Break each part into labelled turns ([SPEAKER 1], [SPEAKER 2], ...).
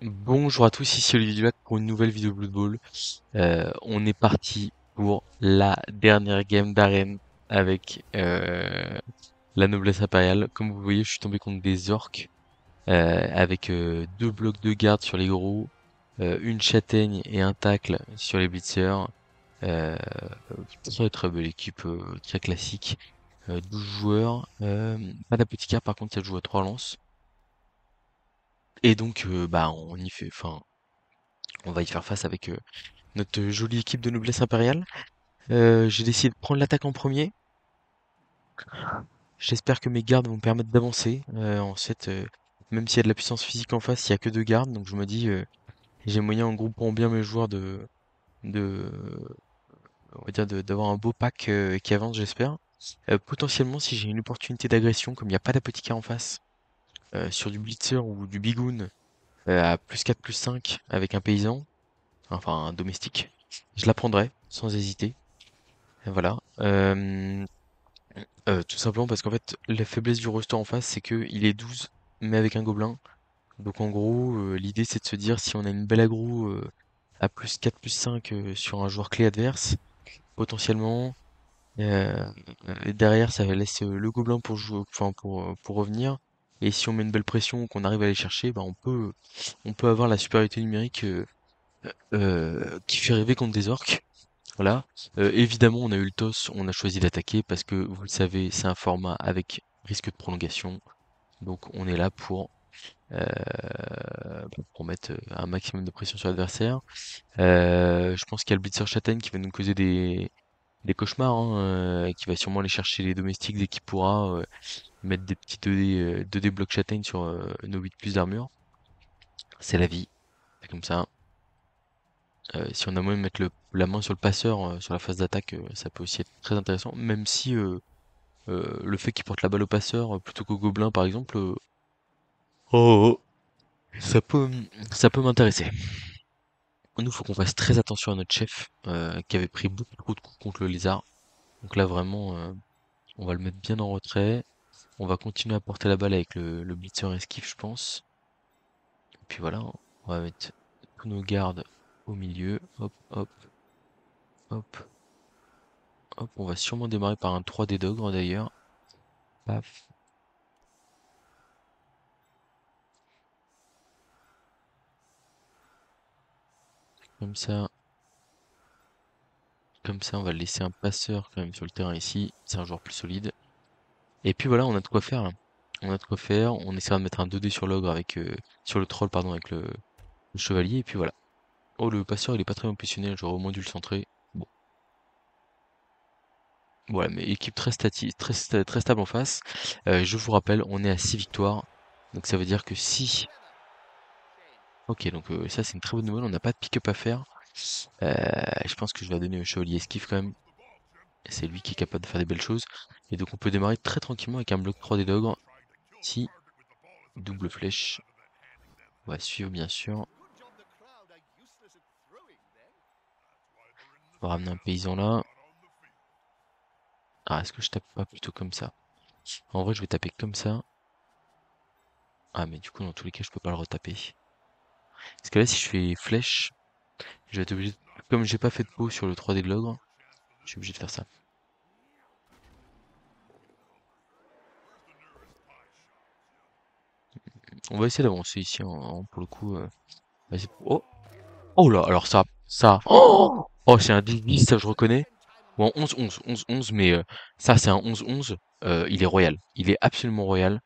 [SPEAKER 1] Bonjour à tous, ici Olivier Dulac pour une nouvelle vidéo Blood Bowl. On est parti pour la dernière game d'arène avec la noblesse impériale. Comme vous voyez, je suis tombé contre des orques avec deux blocs de garde sur les gros, une châtaigne et un tacle sur les blitzers. Euh, Très très belle équipe, très classique. 12 joueurs, pas d'apothicaire par contre, ça joue à 3 lances. Et donc on y fait, enfin on va y faire face avec notre jolie équipe de noblesse impériale. J'ai décidé de prendre l'attaque en premier. J'espère que mes gardes vont me permettre d'avancer. Même s'il y a de la puissance physique en face, il y a que deux gardes, donc je me dis j'ai moyen en groupant bien mes joueurs de on va dire d'avoir un beau pack qui avance, j'espère. Potentiellement, si j'ai une opportunité d'agression, comme il n'y a pas d'apothicaire en face, sur du blitzer ou du bigoon à plus 4 plus 5 avec un paysan, enfin un domestique, je la prendrai sans hésiter. Et voilà. Tout simplement parce qu'en fait, la faiblesse du roster en face, c'est que il est 12, mais avec un gobelin. Donc en gros, l'idée c'est de se dire si on a une belle aggro à plus 4, plus 5 sur un joueur clé adverse, potentiellement, euh, derrière ça laisse le gobelin pour jouer, enfin pour revenir. Et si on met une belle pression, qu'on arrive à aller chercher, bah on peut avoir la supériorité numérique qui fait rêver contre des orques. Voilà. Évidemment, on a eu le toss, on a choisi d'attaquer parce que vous le savez, c'est un format avec risque de prolongation. Donc on est là euh, pour mettre un maximum de pression sur l'adversaire. Je pense qu'il y a le Blitzer Châtaigne qui va nous causer des cauchemars, hein, qui va sûrement aller chercher les domestiques dès qu'il pourra, mettre des petits 2D, 2D blocs Châtaigne sur nos 8 plus d'armure. C'est la vie, c'est comme ça. Si on a moyen de mettre la main sur le passeur, sur la phase d'attaque, ça peut aussi être très intéressant, même si le fait qu'il porte la balle au passeur plutôt qu'au gobelin par exemple, oh, ça peut m'intéresser. Nous, faut qu'on fasse très attention à notre chef, qui avait pris beaucoup trop de coups contre le lézard. Donc là vraiment, on va le mettre bien en retrait. On va continuer à porter la balle avec le blitzer esquive, je pense. Et puis voilà, on va mettre tous nos gardes au milieu. Hop, hop, hop, hop. On va sûrement démarrer par un 3D d'ogre d'ailleurs. Paf. Comme ça, on va laisser un passeur quand même sur le terrain ici. C'est un joueur plus solide. Et puis voilà, on a de quoi faire là. On a de quoi faire. On essaiera de mettre un 2D sur l'ogre avec sur le troll pardon avec le chevalier. Et puis voilà. Oh, le passeur il est pas très bien positionné. J'aurais au moins dû le centrer. Bon, voilà, mais équipe très stable en face. Je vous rappelle, on est à 6 victoires. Donc ça veut dire que si. Ok, donc ça c'est une très bonne nouvelle. On n'a pas de pick-up à faire. Je pense que je vais donner au chevalier esquive quand même. C'est lui qui est capable de faire des belles choses. Et donc on peut démarrer très tranquillement avec un bloc 3D d'ogre. Ici, double flèche. On va suivre bien sûr. On va ramener un paysan là. Ah, est-ce que je tape pas plutôt comme ça? En vrai, je vais taper comme ça. Ah, mais du coup, dans tous les cas, je peux pas le retaper. Parce que là, si je fais flèche, je vais être obligé comme j'ai pas fait de peau sur le 3D de l'ogre, je suis obligé de faire ça. On va essayer d'avancer ici, pour le coup. Vas-y. Oh! Oh là, alors ça. Oh! Oh, c'est un 10-10, ça je reconnais. Ou un 11-11, 11-11, mais ça c'est un 11-11. Il est royal. Il est absolument royal.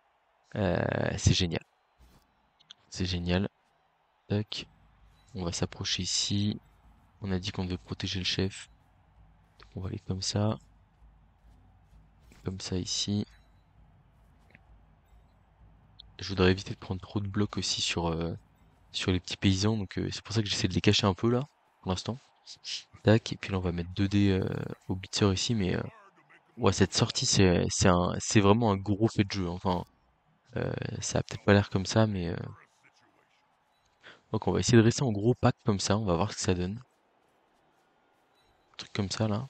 [SPEAKER 1] C'est génial. C'est génial. Tac. On va s'approcher ici. On a dit qu'on devait protéger le chef. On va aller comme ça ici. Je voudrais éviter de prendre trop de blocs aussi sur les petits paysans, donc c'est pour ça que j'essaie de les cacher un peu là, pour l'instant. Tac, et puis là on va mettre 2D au blitzer ici, mais ouais cette sortie c'est vraiment un gros fait de jeu, hein. Enfin ça a peut-être pas l'air comme ça, mais donc on va essayer de rester en gros pack comme ça, on va voir ce que ça donne. Un truc comme ça là.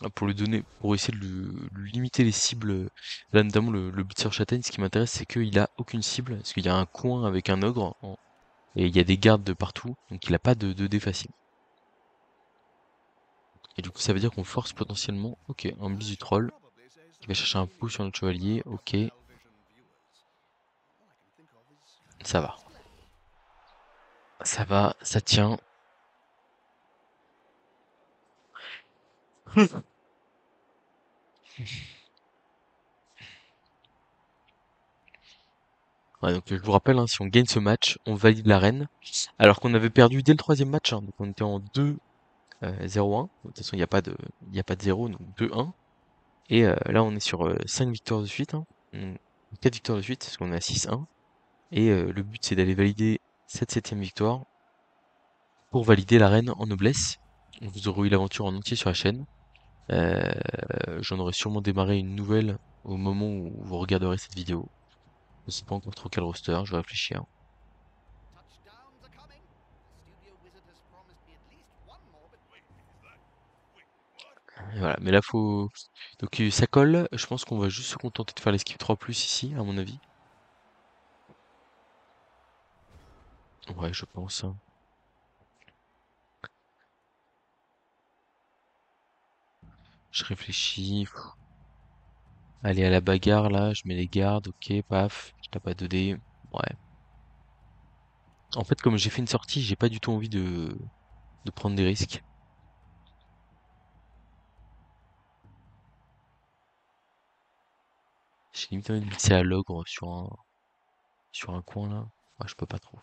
[SPEAKER 1] Ah, pour lui donner, pour essayer de lui limiter les cibles, là notamment le blitzer châtaigne, ce qui m'intéresse c'est qu'il a aucune cible, parce qu'il y a un coin avec un ogre, Et il y a des gardes de partout, donc il a pas de 2D facile. Et du coup, ça veut dire qu'on force potentiellement. Ok, un bis du troll qui va chercher un coup sur notre chevalier. Ok, ça va. Ça va, ça tient. Ouais, donc je vous rappelle, hein, si on gagne ce match, on valide l'arène. Alors qu'on avait perdu dès le troisième match, hein, donc on était en 2 0-1. De toute façon, il y a pas de 0, donc 2-1. Et là, on est sur 5 victoires de suite, hein. 4 victoires de suite, parce qu'on est à 6-1. Et le but, c'est d'aller valider cette septième victoire pour valider l'arène en noblesse. Vous aurez eu l'aventure en entier sur la chaîne. Euh, J'en aurai sûrement démarré une nouvelle au moment où vous regarderez cette vidéo. Je sais pas encore trop quel roster, je vais réfléchir. Et voilà, mais là faut. Donc ça colle, je pense qu'on va juste se contenter de faire l'esquive 3+ ici, à mon avis. Ouais, je pense, hein. Je réfléchis. Allez, à la bagarre là, je mets les gardes, ok, paf, je tape à 2D. Ouais. En fait, comme j'ai fait une sortie, j'ai pas du tout envie de prendre des risques. J'ai limite envie de glisser à l'ogre sur un coin là. Ah, je peux pas trop.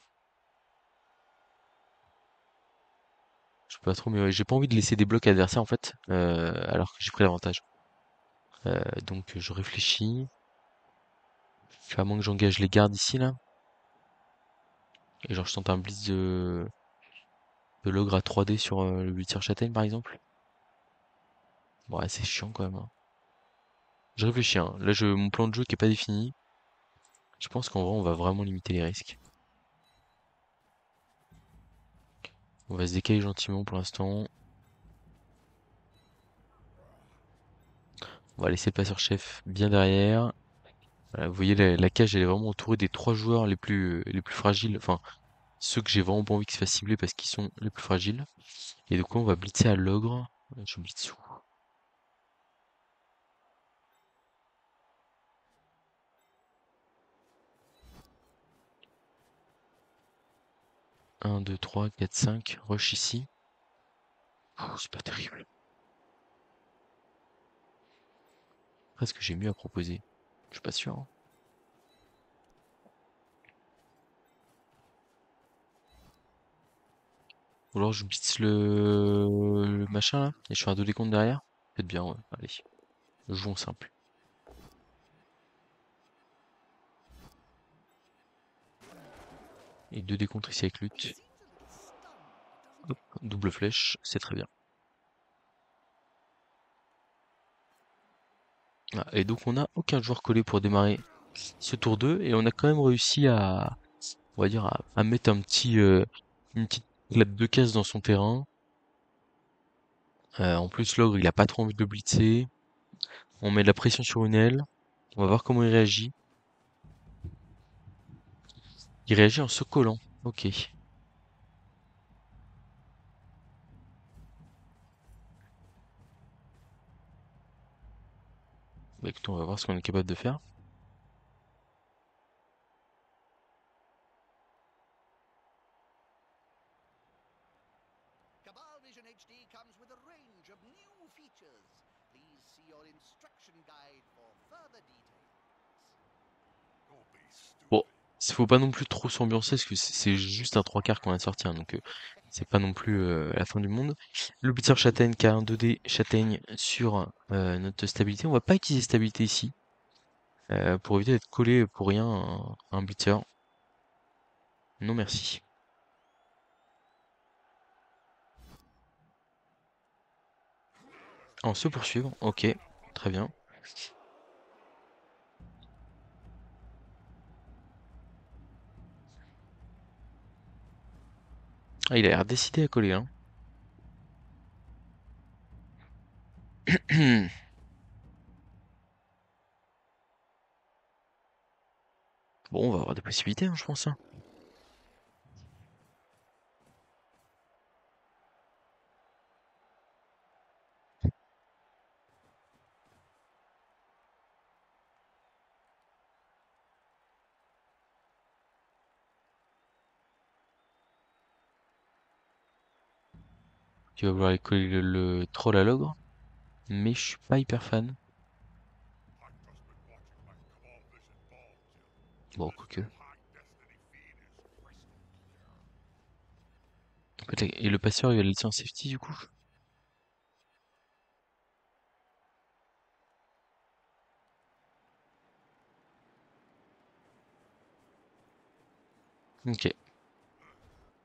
[SPEAKER 1] Je peux pas trop, mais ouais, j'ai pas envie de laisser des blocs adversaires en fait, alors que j'ai pris l'avantage. Donc je réfléchis. À moins que j'engage les gardes ici là. Et genre je tente un blitz de l'ogre à 3D sur le bulletier châtaigne par exemple. Ouais, c'est chiant quand même, hein. Je réfléchis, hein. Là, mon plan de jeu qui est pas défini. Je pense qu'en vrai, on va vraiment limiter les risques. On va se décaler gentiment pour l'instant. On va laisser le passeur-chef bien derrière. Voilà, vous voyez, la cage, elle est vraiment entourée des trois joueurs les plus fragiles. Enfin, ceux que j'ai vraiment pas envie qu'ils se fassent cibler parce qu'ils sont les plus fragiles. Et donc, on va blitzer à l'ogre. Je blitz où? 1, 2, 3, 4, 5. Rush ici. Oh, c'est pas terrible. Presque j'ai mieux à proposer. Je suis pas sûr, hein. Ou alors je blitz le machin là, et je fais un 2 décompte derrière. Peut-être bien, ouais. Allez, jouons simple. Et 2 décomptes ici avec lutte. Hop, double flèche, c'est très bien. Ah, et donc on n'a aucun joueur collé pour démarrer ce tour 2, et on a quand même réussi à, on va dire, à mettre une petite clap de caisse dans son terrain. En plus l'ogre il a pas trop envie de le blitzer. On met de la pression sur une aile. On va voir comment il réagit. Il réagit en se collant. Ok. Bah écoute, on va voir ce qu'on est capable de faire. Bon, il faut pas non plus trop s'ambiancer parce que c'est juste un trois quarts qu'on a sorti, hein, donc c'est pas non plus la fin du monde. Le blitzer châtaigne qui a un 2D châtaigne sur notre stabilité. On va pas utiliser stabilité ici pour éviter d'être collé pour rien à un blitzer. Non merci. En se poursuivre, ok, très bien. Ah, il a l'air décidé à coller, hein. Bon, on va avoir des possibilités, hein, je pense, hein. qui va vouloir aller coller le troll à l'ogre, mais je suis pas hyper fan. Bon, quoique. En fait, et le passeur, il va le laisser en safety du coup. Ok.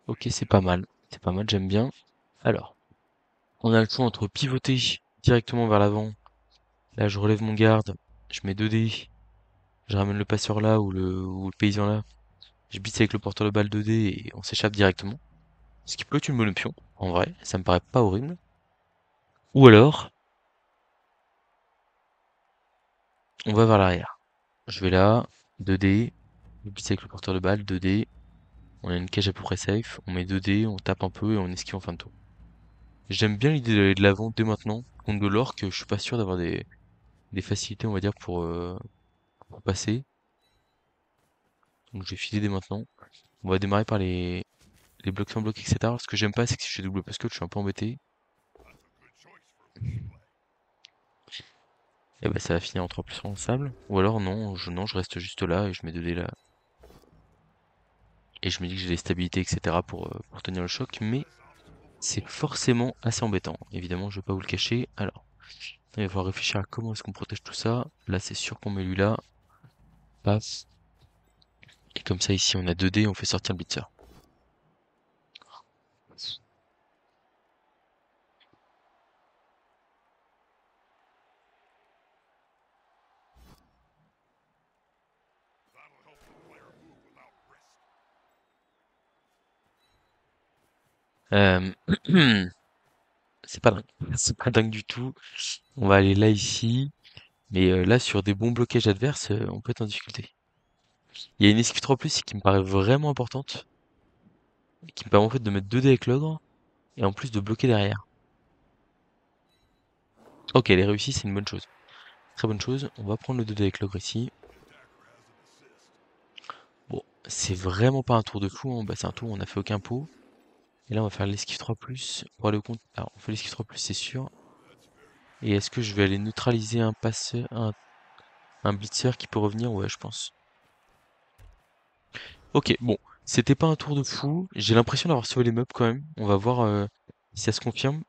[SPEAKER 1] Ok, c'est pas mal. C'est pas mal, j'aime bien. Alors, on a le choix entre pivoter directement vers l'avant. Là, je relève mon garde, je mets 2 dés, je ramène le passeur là ou le paysan là. Je bite avec le porteur de balle 2 dés et on s'échappe directement. Ce qui peut être une bonne option, en vrai, ça me paraît pas horrible. Ou alors, on va vers l'arrière. Je vais là, 2 dés, je bite avec le porteur de balle, 2 dés. On a une cage à peu près safe, on met 2 dés, on tape un peu et on esquive en fin de tour. J'aime bien l'idée d'aller de l'avant dès maintenant. Contre de l'orque, je suis pas sûr d'avoir des facilités, on va dire, pour passer. Donc je vais filer dès maintenant. On va démarrer par les blocs sans bloc, etc. Ce que j'aime pas, c'est que si je fais double parce que je suis un peu embêté. Et bah ça va finir en 3 plus en sable. Ou alors non, je reste juste là et je mets 2 dés là. Et je me dis que j'ai les stabilités, etc. pour tenir le choc. Mais c'est forcément assez embêtant. Évidemment, je vais pas vous le cacher. Alors, il va falloir réfléchir à comment est-ce qu'on protège tout ça. Là, c'est sûr qu'on met lui là. Passe. Et comme ça, ici, on a 2 dés, on fait sortir le blitzer. Euh... C'est pas dingue. C'est pas dingue du tout. On va aller là, ici. Mais là, sur des bons blocages adverses, on peut être en difficulté. Il y a une esquive 3+, qui me paraît vraiment importante, et qui me permet en fait de mettre 2 dés avec l'ogre, et en plus de bloquer derrière. Ok, elle est réussie, c'est une bonne chose. Très bonne chose. On va prendre le 2 dés avec l'ogre ici. Bon, c'est vraiment pas un tour de fou, hein. Bah, c'est un tour où on a fait aucun pot. Et là, on va faire l'esquive 3+, pour aller au compte. Alors, on fait l'esquive 3+, c'est sûr. Et est-ce que je vais aller neutraliser un passeur, un blitzer qui peut revenir? Ouais, je pense. Ok, bon, c'était pas un tour de fou. J'ai l'impression d'avoir sauvé les meubles quand même. On va voir si ça se confirme.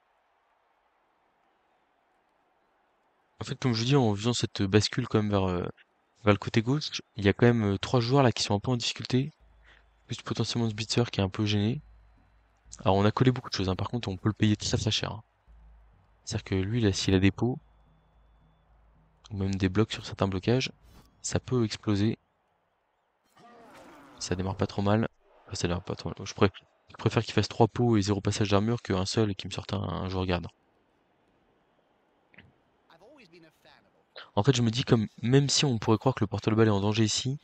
[SPEAKER 1] En fait, comme je vous dis, en faisant cette bascule quand même vers le côté gauche, il y a quand même 3 joueurs là qui sont un peu en difficulté. Plus potentiellement Spitzer qui est un peu gêné. Alors on a collé beaucoup de choses, hein. Par contre on peut le payer très très cher, hein. C'est-à-dire que lui, là, s'il a des pots, ou même des blocs sur certains blocages, ça peut exploser. Ça démarre pas trop mal. Enfin, ça démarre pas trop mal. Je préfère qu'il fasse 3 pots et 0 passage d'armure qu'un seul et qu'il me sorte un joueur garde. En fait, je me dis comme même si on pourrait croire que le porte-balle est en danger ici,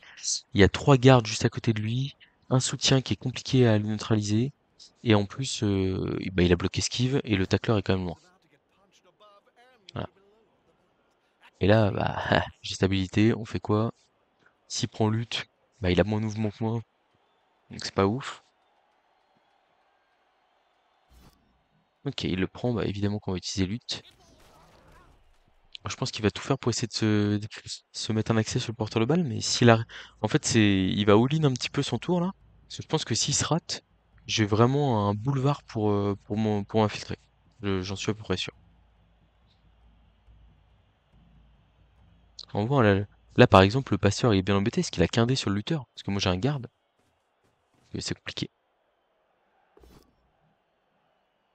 [SPEAKER 1] il y a 3 gardes juste à côté de lui, un soutien qui est compliqué à le neutraliser, et en plus, bah, il a bloqué esquive et le tacleur est quand même loin. Voilà. Et là, bah, j'ai stabilité, on fait quoi? S'il prend lutte, bah il a moins de mouvement que moi, donc c'est pas ouf. Ok, il le prend, bah évidemment qu'on va utiliser lutte. Je pense qu'il va tout faire pour essayer de se mettre un accès sur le porteur de balle, mais s'il a... En fait, il va all-in un petit peu son tour là. Parce que je pense que s'il se rate, j'ai vraiment un boulevard pour m'infiltrer. J'en suis à peu près sûr. En vrai, là, par exemple, le passeur il est bien embêté, parce qu'il a qu'un dé sur le lutteur. Parce que moi j'ai un garde, et c'est compliqué.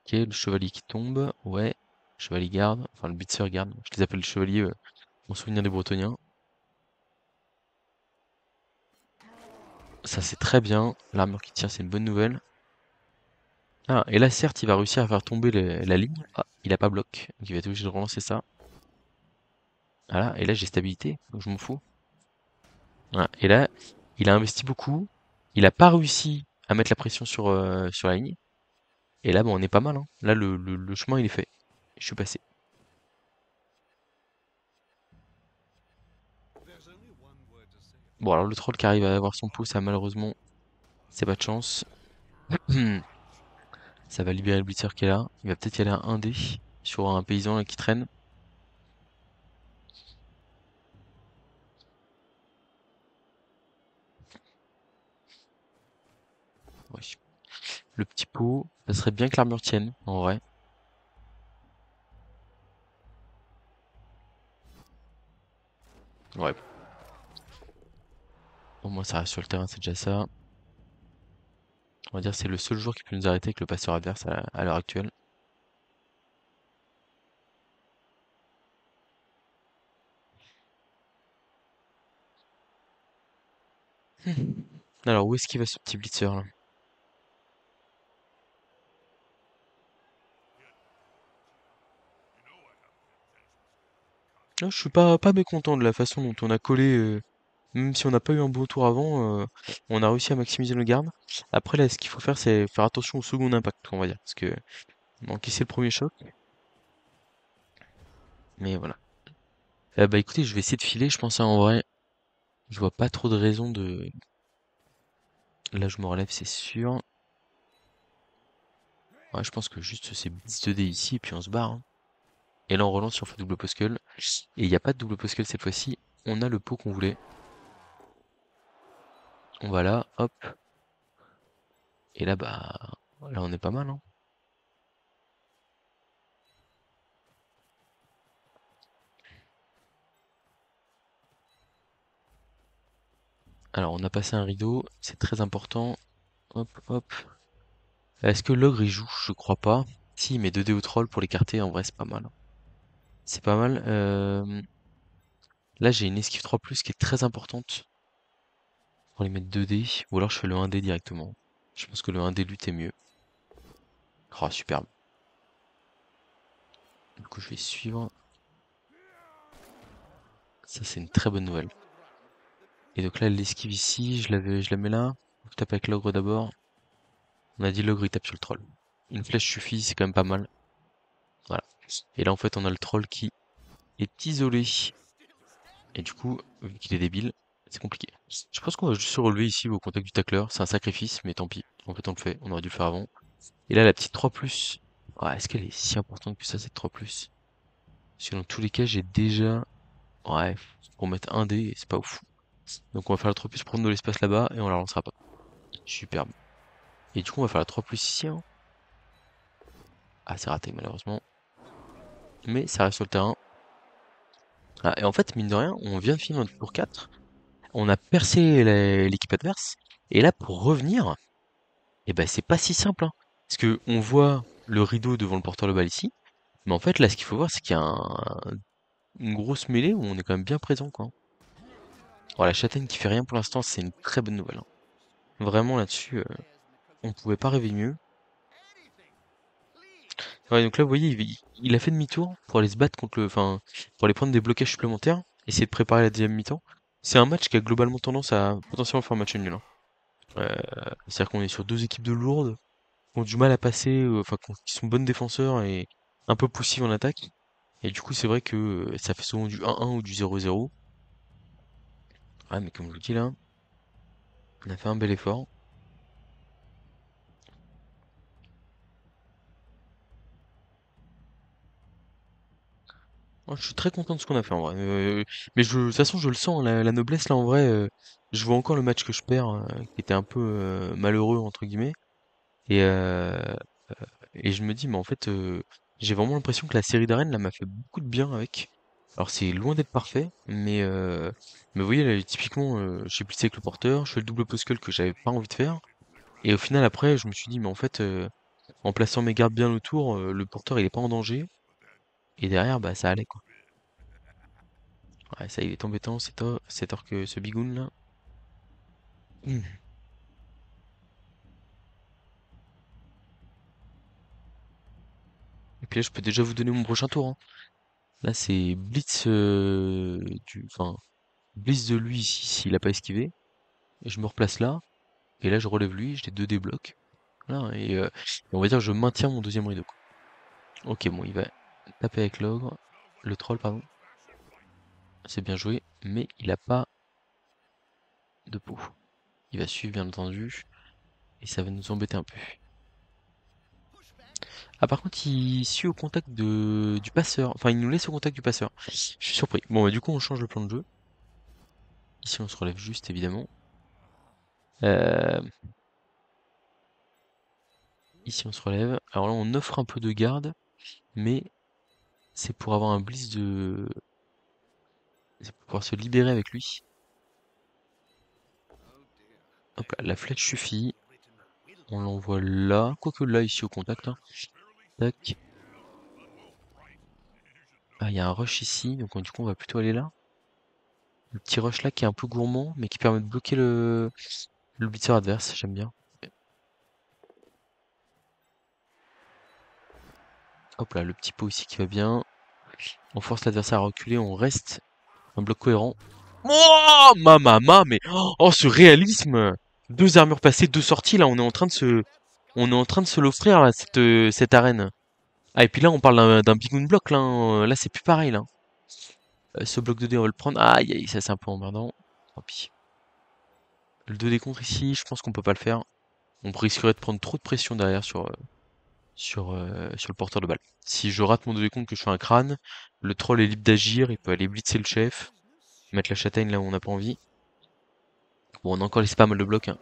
[SPEAKER 1] Ok, le chevalier qui tombe, ouais. Chevalier garde, enfin le blitzer garde. Je les appelle les chevaliers en souvenir des Bretoniens. Ça c'est très bien. L'armure qui tient, c'est une bonne nouvelle. Ah, et là, certes, il va réussir à faire tomber la ligne. Ah, il a pas bloc. Donc il va être obligé de relancer ça. Voilà, et là, j'ai stabilité, donc je m'en fous. Voilà. Et là, il a investi beaucoup. Il a pas réussi à mettre la pression sur la ligne. Et là, bon, on est pas mal, hein. Là, le chemin, il est fait. Je suis passé. Bon, alors le troll qui arrive à avoir son pouce, ça, malheureusement, c'est pas de chance. Ça va libérer le blitzer qui est là. Il va peut-être y aller à 1D sur un paysan là qui traîne. Ouais. Le petit pot, ça serait bien que l'armure tienne, en vrai. Ouais. Au moins ça reste sur le terrain, c'est déjà ça. On va dire que c'est le seul joueur qui peut nous arrêter avec le passeur adverse à l'heure actuelle. Alors où est-ce qu'il va ce petit blitzer là? Ah, je suis pas mécontent de la façon dont on a collé, même si on n'a pas eu un beau tour avant, on a réussi à maximiser nos gardes. Après là, ce qu'il faut faire, c'est faire attention au second impact, on va dire, parce que on a encaissé le premier choc, mais voilà. Bah écoutez, je vais essayer de filer, je pense en vrai, je vois pas trop de raison de... Là, je me relève, c'est sûr. Ouais, je pense que juste c'est blitz 2D ici, et puis on se barre, hein. Et là, on relance si on fait double poskull. Et il n'y a pas de double poskull cette fois-ci, on a le pot qu'on voulait. On va là, hop, et là, bah, là, on est pas mal, hein. Alors, on a passé un rideau, c'est très important. Hop, hop. Est-ce que l'ogre il joue? Je crois pas. Si, il met 2D au troll pour l'écarter, en vrai, c'est pas mal. C'est pas mal. Là, j'ai une esquive 3+, qui est très importante pour les mettre 2D, ou alors je fais le 1D directement. Je pense que le 1D lutte est mieux. Oh, superbe. Du coup, je vais suivre. Ça, c'est une très bonne nouvelle. Et donc là, l'esquive ici, je la mets là. Je tape avec l'ogre d'abord. On a dit l'ogre, il tape sur le troll. Une flèche suffit, c'est quand même pas mal. Voilà. Et là, en fait, on a le troll qui est isolé. Et du coup, vu qu'il est débile, c'est compliqué. Je pense qu'on va juste se relever ici au contact du tacleur. C'est un sacrifice, mais tant pis. En fait, on le fait. On aurait dû le faire avant. Et là, la petite 3+. Ouais, est-ce qu'elle est si importante que ça, cette 3+? Parce que dans tous les cas, j'ai déjà... Ouais, pour mettre un dé, c'est pas ouf. Donc on va faire la 3+, prendre de l'espace là-bas, et on la lancera pas. Superbe. Et du coup, on va faire la 3+ ici, hein. Ah, c'est raté, malheureusement. Mais ça reste sur le terrain. Ah, et en fait, mine de rien, on vient de finir notre tour 4. On a percé l'équipe adverse. Et là, pour revenir, eh ben, c'est pas si simple, hein. Parce que on voit le rideau devant le porteur de balle ici. Mais en fait, là, ce qu'il faut voir, c'est qu'il y a une grosse mêlée où on est quand même bien présent, quoi. Voilà, la châtaigne qui fait rien pour l'instant, c'est une très bonne nouvelle, hein. Vraiment, là-dessus, on pouvait pas rêver mieux. Ouais, donc là, vous voyez, il a fait demi-tour pour aller se battre contre le... Enfin, pour aller prendre des blocages supplémentaires, essayer de préparer la deuxième mi-temps. C'est un match qui a globalement tendance à potentiellement faire un match nul, hein. Euh, C'est-à-dire qu'on est sur deux équipes de lourdes, qui ont du mal à passer, enfin, qui sont bonnes défenseurs et un peu poussives en attaque. Et du coup, c'est vrai que ça fait souvent du 1-1 ou du 0-0. Ouais, mais comme je vous dis là, on a fait un bel effort. Moi, je suis très content de ce qu'on a fait en vrai. Mais de toute façon, je le sens, la noblesse là en vrai. Je vois encore le match que je perds, qui était un peu malheureux entre guillemets. Et, euh, et je me dis, mais en fait, j'ai vraiment l'impression que la série d'arènes là m'a fait beaucoup de bien avec. Alors c'est loin d'être parfait, mais vous voyez là, typiquement, j'ai blitzé avec le porteur, je fais le double postle que j'avais pas envie de faire. Et au final après, je me suis dit, mais en fait, en plaçant mes gardes bien autour, le porteur il est pas en danger. Et derrière, bah ça allait quoi. Ouais, ça il est embêtant, cet orc, ce bigoun là. Hmm. Et puis là, je peux déjà vous donner mon prochain tour, hein. Là, c'est Blitz enfin, Blitz de lui ici, s'il a pas esquivé. Et je me replace là. Et là, je relève lui, je les deux débloque. Voilà, et on va dire que je maintiens mon deuxième rideau, quoi. Ok, bon, il va taper avec l'ogre. Le troll, pardon. C'est bien joué, mais il a pas de peau. Il va suivre, bien entendu. Et ça va nous embêter un peu. Ah, par contre, il suit au contact du passeur. Enfin, il nous laisse au contact du passeur. Je suis surpris. Bon, bah, du coup, on change le plan de jeu. Ici, on se relève juste, évidemment. Euh, Ici, on se relève. Alors là, on offre un peu de garde, mais c'est pour avoir un blitz de... C'est pour pouvoir se libérer avec lui. Hop là, la flèche suffit. On l'envoie là. Quoique là, ici, au contact, hein. Tac. Ah, il y a un rush ici, donc du coup, on va plutôt aller là. Le petit rush là qui est un peu gourmand, mais qui permet de bloquer le blitzer adverse. J'aime bien. Hop là, le petit pot ici qui va bien. On force l'adversaire à reculer, on reste un bloc cohérent. Oh, mamma, mais oh, ce réalisme! Deux armures passées, deux sorties, là, on est en train de se l'offrir, là, cette arène. Ah, et puis là, on parle d'un big moon block, là, hein. Là, c'est plus pareil, là. Ce bloc de dé, on va le prendre. Aïe, aïe, ça, c'est un peu emmerdant. Tant pis. Le 2D contre ici, je pense qu'on peut pas le faire. On risquerait de prendre trop de pression derrière sur le porteur de balle. Si je rate mon 2D contre, que je fais un crâne, le troll est libre d'agir, il peut aller blitzer le chef, mettre la châtaigne là où on n'a pas envie. Bon, on a encore les spams de bloc, hein.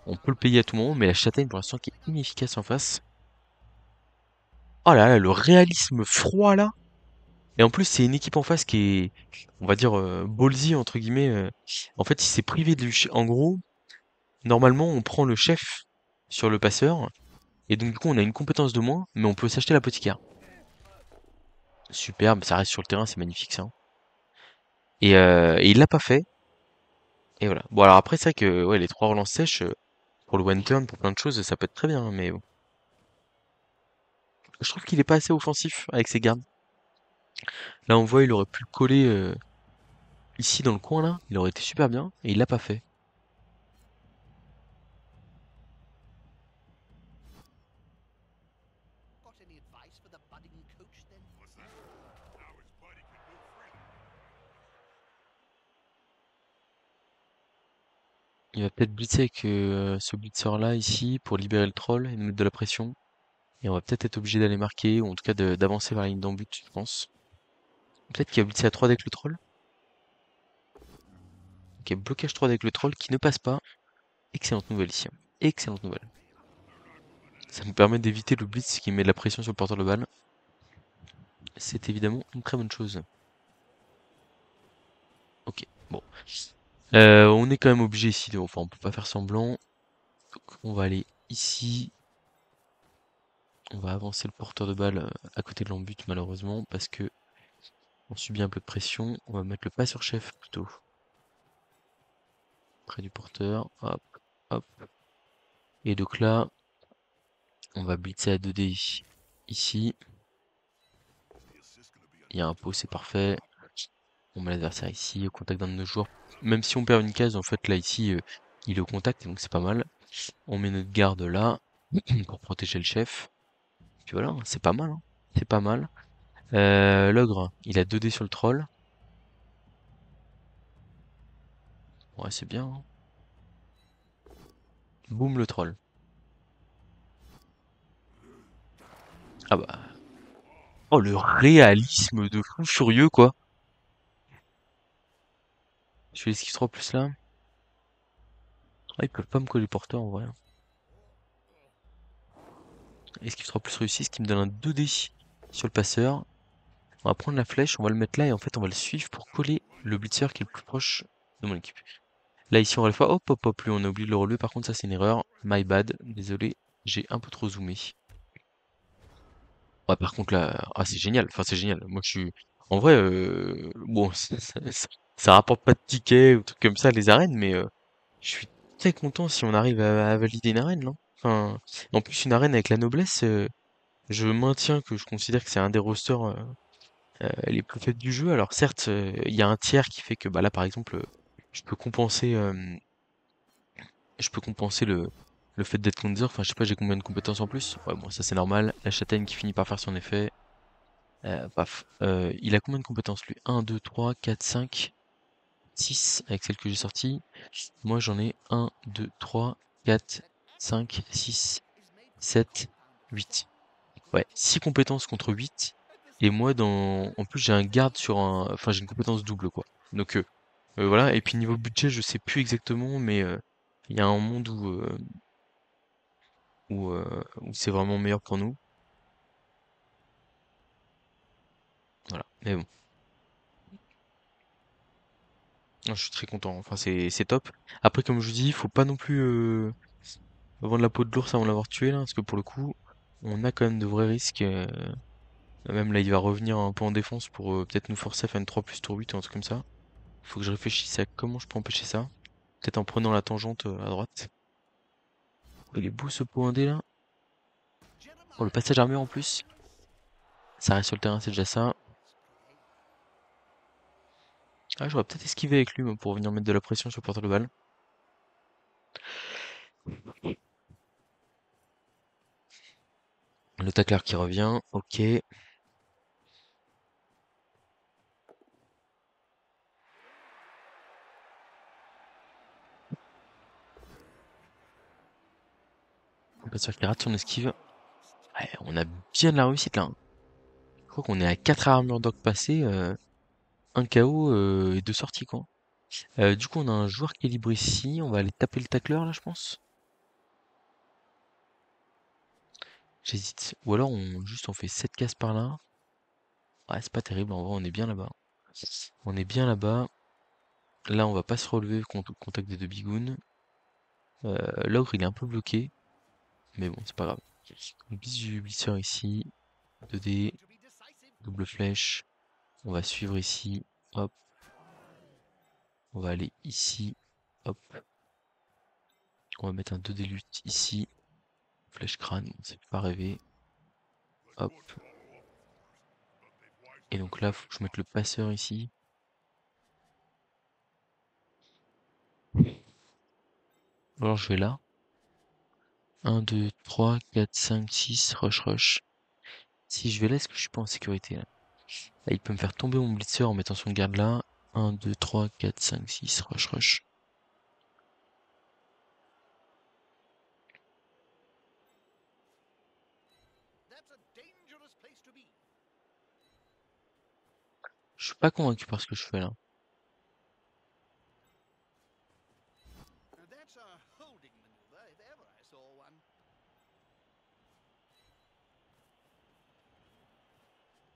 [SPEAKER 1] On peut le payer à tout moment, mais la châtaigne pour l'instant qui est inefficace en face. Oh là là, le réalisme froid là. Et en plus, c'est une équipe en face qui est, on va dire, ballsy entre guillemets. En fait, il s'est privé en gros, normalement, on prend le chef sur le passeur, et donc du coup, on a une compétence de moins, mais on peut s'acheter l'apothicaire. Superbe, ça reste sur le terrain, c'est magnifique ça, hein. Et il l'a pas fait. Et voilà. Bon alors après c'est vrai que ouais les trois relances sèches pour le one turn, pour plein de choses, ça peut être très bien, hein, mais bon. Je trouve qu'il est pas assez offensif avec ses gardes. Là on voit il aurait pu le coller ici dans le coin là, il aurait été super bien, et il l'a pas fait. Il va peut-être blitzer avec ce blitzer là ici pour libérer le troll et nous mettre de la pression. Et on va peut-être être obligé d'aller marquer, ou en tout cas d'avancer vers la ligne d'embut, je pense. Peut-être qu'il va blitzer à 3 avec le troll. Ok, blocage 3 avec le troll qui ne passe pas. Excellente nouvelle ici, hein. Excellente nouvelle. Ça nous permet d'éviter le blitz qui met de la pression sur le porteur de balle. C'est évidemment une très bonne chose. Ok, bon. On est quand même obligé ici de... Enfin, on peut pas faire semblant. Donc, on va aller ici. On va avancer le porteur de balle à côté de l'embut, malheureusement, parce que on subit un peu de pression. On va mettre le passeur chef plutôt. Près du porteur. Hop, hop. Et donc là, on va blitzer à 2D ici. Il y a un pot, c'est parfait. On met l'adversaire ici, au contact d'un de nos joueurs. Même si on perd une case, en fait, là, ici, il est au contact, donc c'est pas mal. On met notre garde là, pour protéger le chef. Puis voilà, hein, c'est pas mal, hein. C'est pas mal. L'ogre, il a 2D sur le troll. Ouais, c'est bien, hein. Boum, le troll. Ah bah... Oh, le réalisme de fou furieux, quoi. Je fais l'esquive 3 plus là. Ah, ils peuvent pas me coller porteur, en vrai, hein. Esquive 3 plus réussi, ce qui me donne un 2D sur le passeur. On va prendre la flèche, on va le mettre là et en fait on va le suivre pour coller le blitzer qui est le plus proche de mon équipe. Là ici on va le faire, hop hop hop, lui on a oublié de le relever, par contre ça c'est une erreur, my bad, désolé, j'ai un peu trop zoomé. Ouais par contre là, ah c'est génial, enfin c'est génial, moi je suis... En vrai, bon, ça rapporte pas de tickets ou trucs comme ça les arènes, mais je suis très content si on arrive à valider une arène, non? Enfin, en plus une arène avec la noblesse, je maintiens que je considère que c'est un des rosters les plus faibles du jeu. Alors certes, il y a un tiers qui fait que bah là par exemple, je peux compenser le fait d'être Cleanser. Enfin je sais pas, j'ai combien de compétences en plus? Ouais bon ça c'est normal. La châtaigne qui finit par faire son effet. Paf. Il a combien de compétences lui? 1, 2, 3, 4, 5, 6 avec celle que j'ai sortie. Moi j'en ai 1, 2, 3, 4, 5, 6, 7, 8. Ouais, 6 compétences contre 8. Et moi, en plus, j'ai un garde sur un. Enfin, j'ai une compétence double, quoi. Donc, voilà. Et puis, niveau budget, je sais plus exactement, mais il y a un monde où c'est vraiment meilleur pour nous. Voilà. Mais bon, je suis très content. Enfin, c'est top. Après, comme je vous dis, faut pas non plus vendre la peau de l'ours avant de l'avoir tué, là, parce que pour le coup, on a quand même de vrais risques. Même là, il va revenir un peu en défense pour peut-être nous forcer à faire une 3 plus tour 8 ou un truc comme ça. Faut que je réfléchisse à comment je peux empêcher ça. Peut-être en prenant la tangente à droite. Oh, il est beau ce pot indé là. Oh, le passage armure en plus. Ça reste sur le terrain, c'est déjà ça. Ah, j'aurais peut-être esquivé avec lui moi, pour venir mettre de la pression sur le porteur de balle. Le tacleur qui revient. Ok. Le passeur qui rate son esquive. Ouais, on a bien de la réussite là, hein. Je crois qu'on est à 4 armures d'oc passées. Un KO et 2 sorties quoi. Du coup, on a un joueur qui est libre ici. On va aller taper le tacleur là, je pense. J'hésite. Ou alors on fait 7 cases par là. Ouais, c'est pas terrible, en vrai, on est bien là-bas. On est bien là-bas. Là, on va pas se relever contre le contact des deux bigounes. L'ogre, il est un peu bloqué, mais bon, c'est pas grave. On glisse du blisseur ici. 2D, double flèche. On va suivre ici. Hop. On va aller ici. Hop. On va mettre un 2D lutte ici. Flèche crâne, bon, ça fait pas rêver. Hop. Et donc là, faut que je mette le passeur ici. Alors je vais là. 1, 2, 3, 4, 5, 6. Rush, rush. Si je vais là, est-ce que je suis pas en sécurité là? Là, il peut me faire tomber mon blitzer en mettant son garde là. 1, 2, 3, 4, 5, 6. Rush, rush. Je suis pas convaincu par ce que je fais là.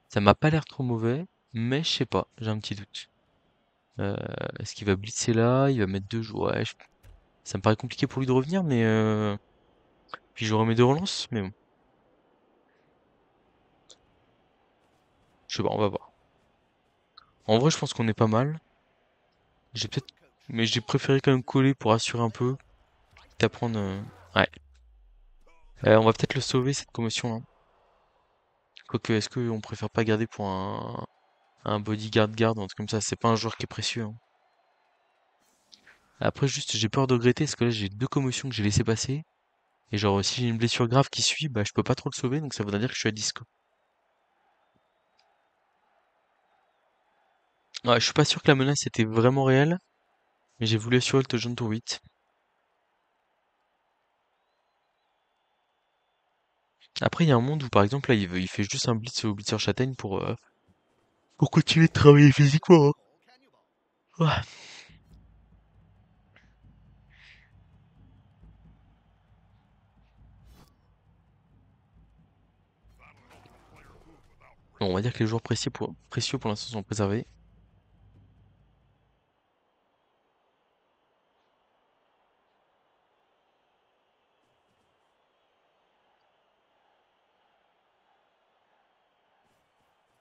[SPEAKER 1] Ça m'a pas l'air trop mauvais, mais je sais pas, j'ai un petit doute. Euh, Est-ce qu'il va blitzer là? Il va mettre deux joueurs. Ouais, ça me paraît compliqué pour lui de revenir, mais puis j'aurai mes deux relances, mais bon. Je sais pas, on va voir. En vrai, je pense qu'on est pas mal. J'ai peut-être, mais j'ai préféré quand même coller pour assurer un peu, quitte à prendre. Ouais. On va peut-être le sauver cette commotion là. Quoique, est-ce qu'on préfère pas garder pour un bodyguard garde, un truc comme ça? C'est pas un joueur qui est précieux, hein. Après, juste, j'ai peur de regretter, parce que là, j'ai deux commotions que j'ai laissé passer. Et genre, si j'ai une blessure grave qui suit, bah, je peux pas trop le sauver, donc ça voudrait dire que je suis à 10, quoi. Ouais, je suis pas sûr que la menace était vraiment réelle, mais j'ai voulu assurer le touchdown tour 8. Après, il y a un monde où, par exemple, là, il fait juste un blitz au blitzer châtaigne pour continuer de travailler physiquement, hein. Ouais. Bon, on va dire que les joueurs précieux pour l'instant sont préservés.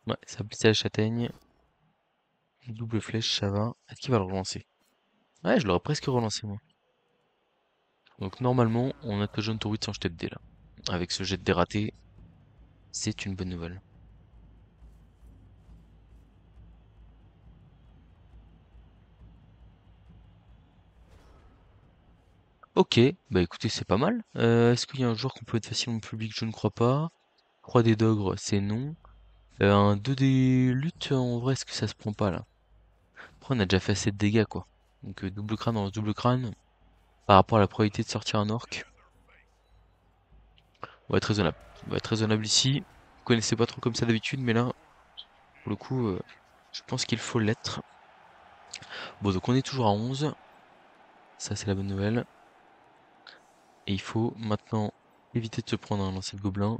[SPEAKER 1] Ouais, ça blitz à la châtaigne. Double flèche, ça va. Est-ce qu'il va le relancer? Ouais, je l'aurais presque relancé, moi. Donc, normalement, on a touchdown tour 8 sans jeter de dés, là. Avec ce jet de dés raté, c'est une bonne nouvelle. Ok, bah écoutez, c'est pas mal. Est-ce qu'il y a un joueur qu'on peut être facilement public? Je ne crois pas. 3D d'ogre, c'est non. Un 2D lutte, en vrai, est-ce que ça se prend pas là? Après, on a déjà fait assez de dégâts, quoi. Donc, double crâne dans double crâne, par rapport à la probabilité de sortir un orc. On va être raisonnable. On va être raisonnable ici. Vous connaissez pas trop comme ça d'habitude, mais là, pour le coup, je pense qu'il faut l'être. Bon, donc on est toujours à 11. Ça, c'est la bonne nouvelle. Et il faut maintenant éviter de se prendre un lancer de gobelin.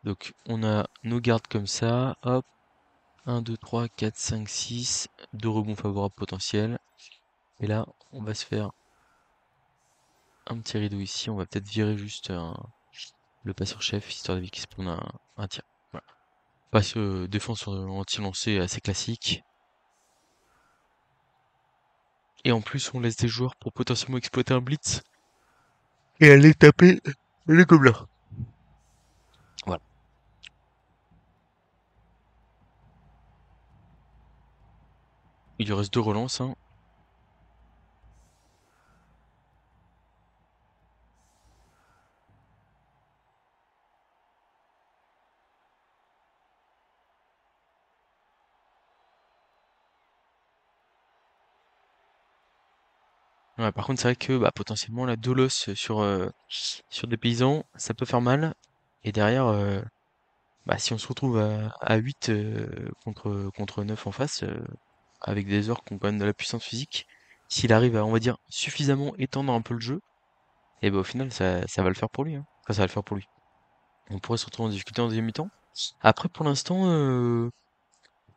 [SPEAKER 1] Donc on a nos gardes comme ça. Hop. 1, 2, 3, 4, 5, 6. 2 rebonds favorables potentiels. Et là, on va se faire un petit rideau ici. On va peut-être virer juste le passeur chef, histoire d'éviter qu'il se prenne un tir. Voilà. Passe défense anti-lancé assez classique. Et en plus, on laisse des joueurs pour potentiellement exploiter un blitz et aller taper les gobelins. Voilà. Il lui reste 2 relances, hein. Ouais, par contre, c'est vrai que bah, potentiellement la Dolos sur des paysans, ça peut faire mal. Et derrière, bah, si on se retrouve à 8 contre 9 en face, avec des orques qui ont quand même de la puissance physique, s'il arrive à, on va dire, suffisamment étendre un peu le jeu, et bah, au final, ça va le faire pour lui, hein. Enfin, ça va le faire pour lui. On pourrait se retrouver en difficulté en deuxième mi-temps. Après, pour l'instant, je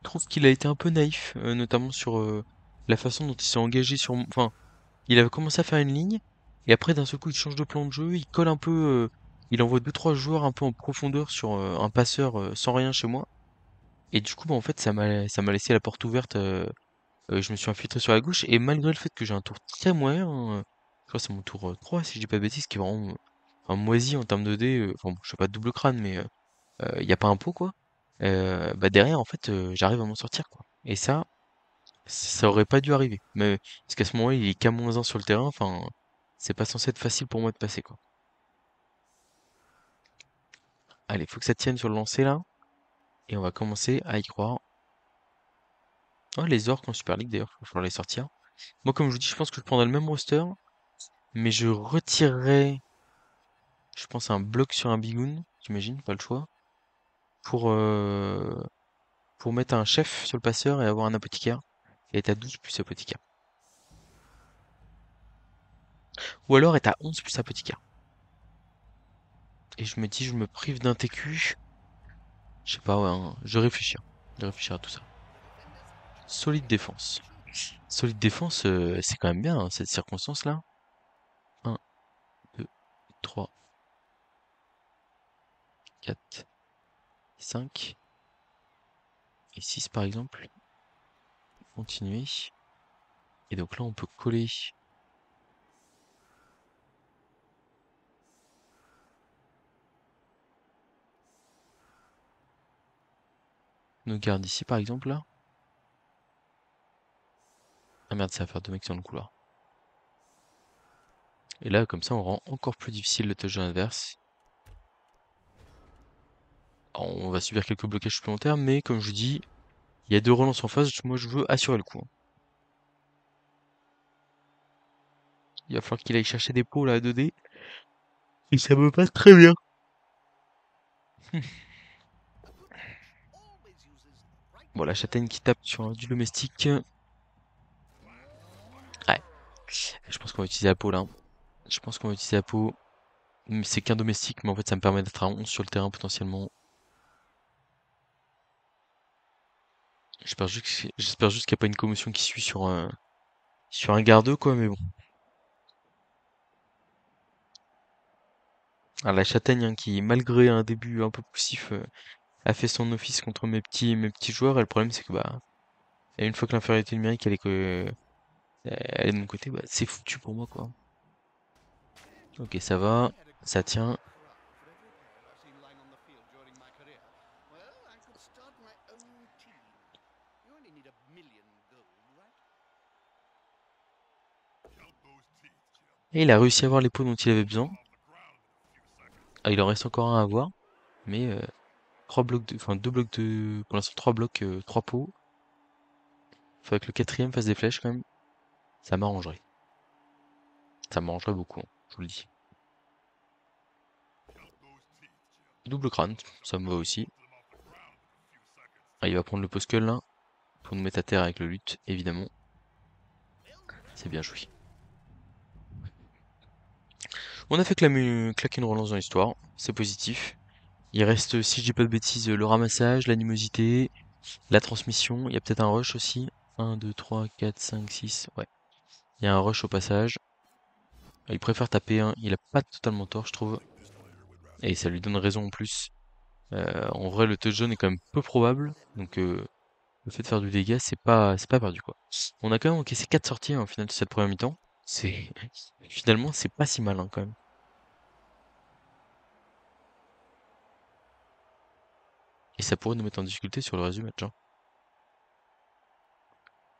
[SPEAKER 1] trouve qu'il a été un peu naïf, notamment sur la façon dont il s'est engagé sur. Enfin, il avait commencé à faire une ligne, et après d'un seul coup il change de plan de jeu, il colle un peu, il envoie deux trois joueurs un peu en profondeur sur un passeur sans rien chez moi. Et du coup, bah, en fait, ça m'a laissé la porte ouverte. Je me suis infiltré sur la gauche, et malgré le fait que j'ai un tour très moyen, je crois que c'est mon tour 3 si je dis pas de bêtises, qui est vraiment un moisi en termes de dés. Enfin, bon, je fais pas de double crâne, mais il y a pas un pot quoi. Bah derrière, en fait, j'arrive à m'en sortir quoi. Et ça aurait pas dû arriver. Mais parce qu'à ce moment-là, il est qu'à -1 sur le terrain. Enfin, c'est pas censé être facile pour moi de passer, quoi. Allez, faut que ça tienne sur le lancer là. Et on va commencer à y croire. Oh, les orques en Super League d'ailleurs, il va falloir les sortir. Moi, comme je vous dis, je pense que je prendrais le même roster, mais je retirerais, je pense, un bloc sur un bigoon, j'imagine, pas le choix, pour, euh, pour mettre un chef sur le passeur et avoir un apothicaire. Et être à 12 plus apothicaire. Ou alors être à 11 plus apothicaire. Et je me dis, je me prive d'un TQ. Je sais pas, ouais, hein, je réfléchis, hein. Je vais réfléchir à tout ça. Solide défense. Solide défense, c'est quand même bien, hein, cette circonstance-là. 1, 2, 3, 4, 5 et 6 par exemple. Continuer. Et donc là, on peut coller nos gardes ici par exemple là. Ah merde, ça va faire deux mecs dans le couloir. Et là, comme ça, on rend encore plus difficile le touchdown adverse. Alors, on va subir quelques blocages supplémentaires, mais comme je vous dis, il y a deux relances en face, moi je veux assurer le coup, hein. Il va falloir qu'il aille chercher des pots là à 2D. Et ça me passe très bien. Bon, la châtaigne qui tape sur du domestique. Ouais, je pense qu'on va utiliser la peau là, hein. Je pense qu'on va utiliser la peau. C'est qu'un domestique, mais en fait ça me permet d'être à 11 sur le terrain potentiellement. J'espère juste qu'il n'y a pas une commotion qui suit sur un garde quoi, mais bon. Ah, la châtaigne hein, qui, malgré un début un peu poussif, a fait son office contre mes petits joueurs. Et le problème c'est que bah, et une fois que l'infériorité numérique elle est de mon côté, bah, c'est foutu pour moi quoi. Ok, ça va, ça tient. Et il a réussi à avoir les pots dont il avait besoin. Ah, il en reste encore un à avoir, mais trois blocs de, enfin deux blocs de, pour l'instant trois blocs, trois pots. Faut que le quatrième fasse des flèches quand même. Ça m'arrangerait. Ça m'arrangerait beaucoup, hein, je vous le dis. Double crâne, ça me va aussi. Ah, il va prendre le poscull là, pour nous mettre à terre avec le lutte, évidemment. C'est bien joué. On a fait claquer une relance dans l'histoire, c'est positif. Il reste, si je dis pas de bêtises, le ramassage, l'animosité, la transmission. Il y a peut-être un rush aussi. 1, 2, 3, 4, 5, 6. Ouais. Il y a un rush au passage. Il préfère taper 1. Il a pas totalement tort, je trouve. Et ça lui donne raison en plus. En vrai, le touchdown est quand même peu probable. Donc, le fait de faire du dégât, c'est pas perdu, quoi. On a quand même encaissé 4 sorties, hein, au final, de cette première mi-temps. C'est, finalement, c'est pas si mal, hein, quand même. Et ça pourrait nous mettre en difficulté sur le reste du match, hein.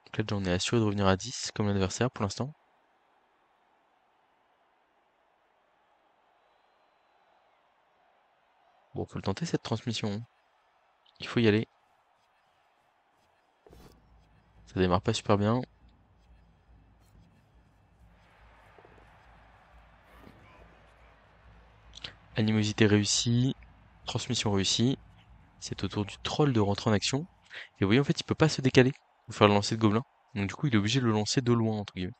[SPEAKER 1] Donc là, déjà, on est assuré de revenir à 10, comme l'adversaire, pour l'instant. Bon, faut le tenter, cette transmission, hein. Il faut y aller. Ça démarre pas super bien. Animosité réussie. Transmission réussie. C'est au tour du troll de rentrer en action. Et vous voyez, en fait, il peut pas se décaler pour faire le lancer de gobelin. Donc du coup, il est obligé de le lancer de loin, entre guillemets.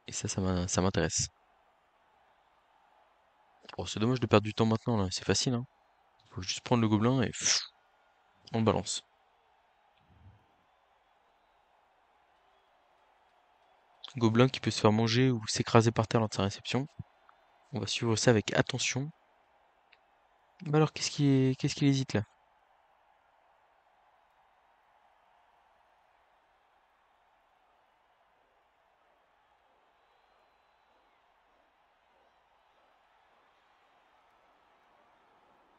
[SPEAKER 1] Et ça m'intéresse. Bon, c'est dommage de perdre du temps maintenant, là. C'est facile, hein. Faut juste prendre le gobelin et pff, on le balance. Gobelin qui peut se faire manger ou s'écraser par terre lors de sa réception. On va suivre ça avec attention. Bah alors, qu'est-ce qu'il hésite là?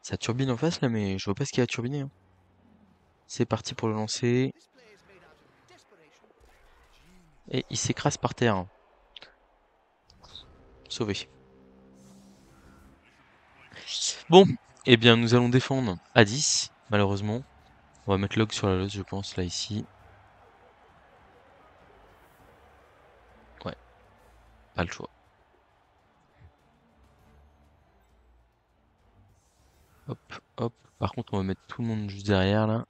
[SPEAKER 1] Ça turbine en face là, mais je vois pas ce qui a turbiné, hein. C'est parti pour le lancer. Et il s'écrase par terre, hein. Sauvé. Bon, eh bien nous allons défendre à 10, malheureusement. On va mettre log sur la loge, je pense, là, ici. Ouais, pas le choix. Hop, hop. Par contre, on va mettre tout le monde juste derrière, là,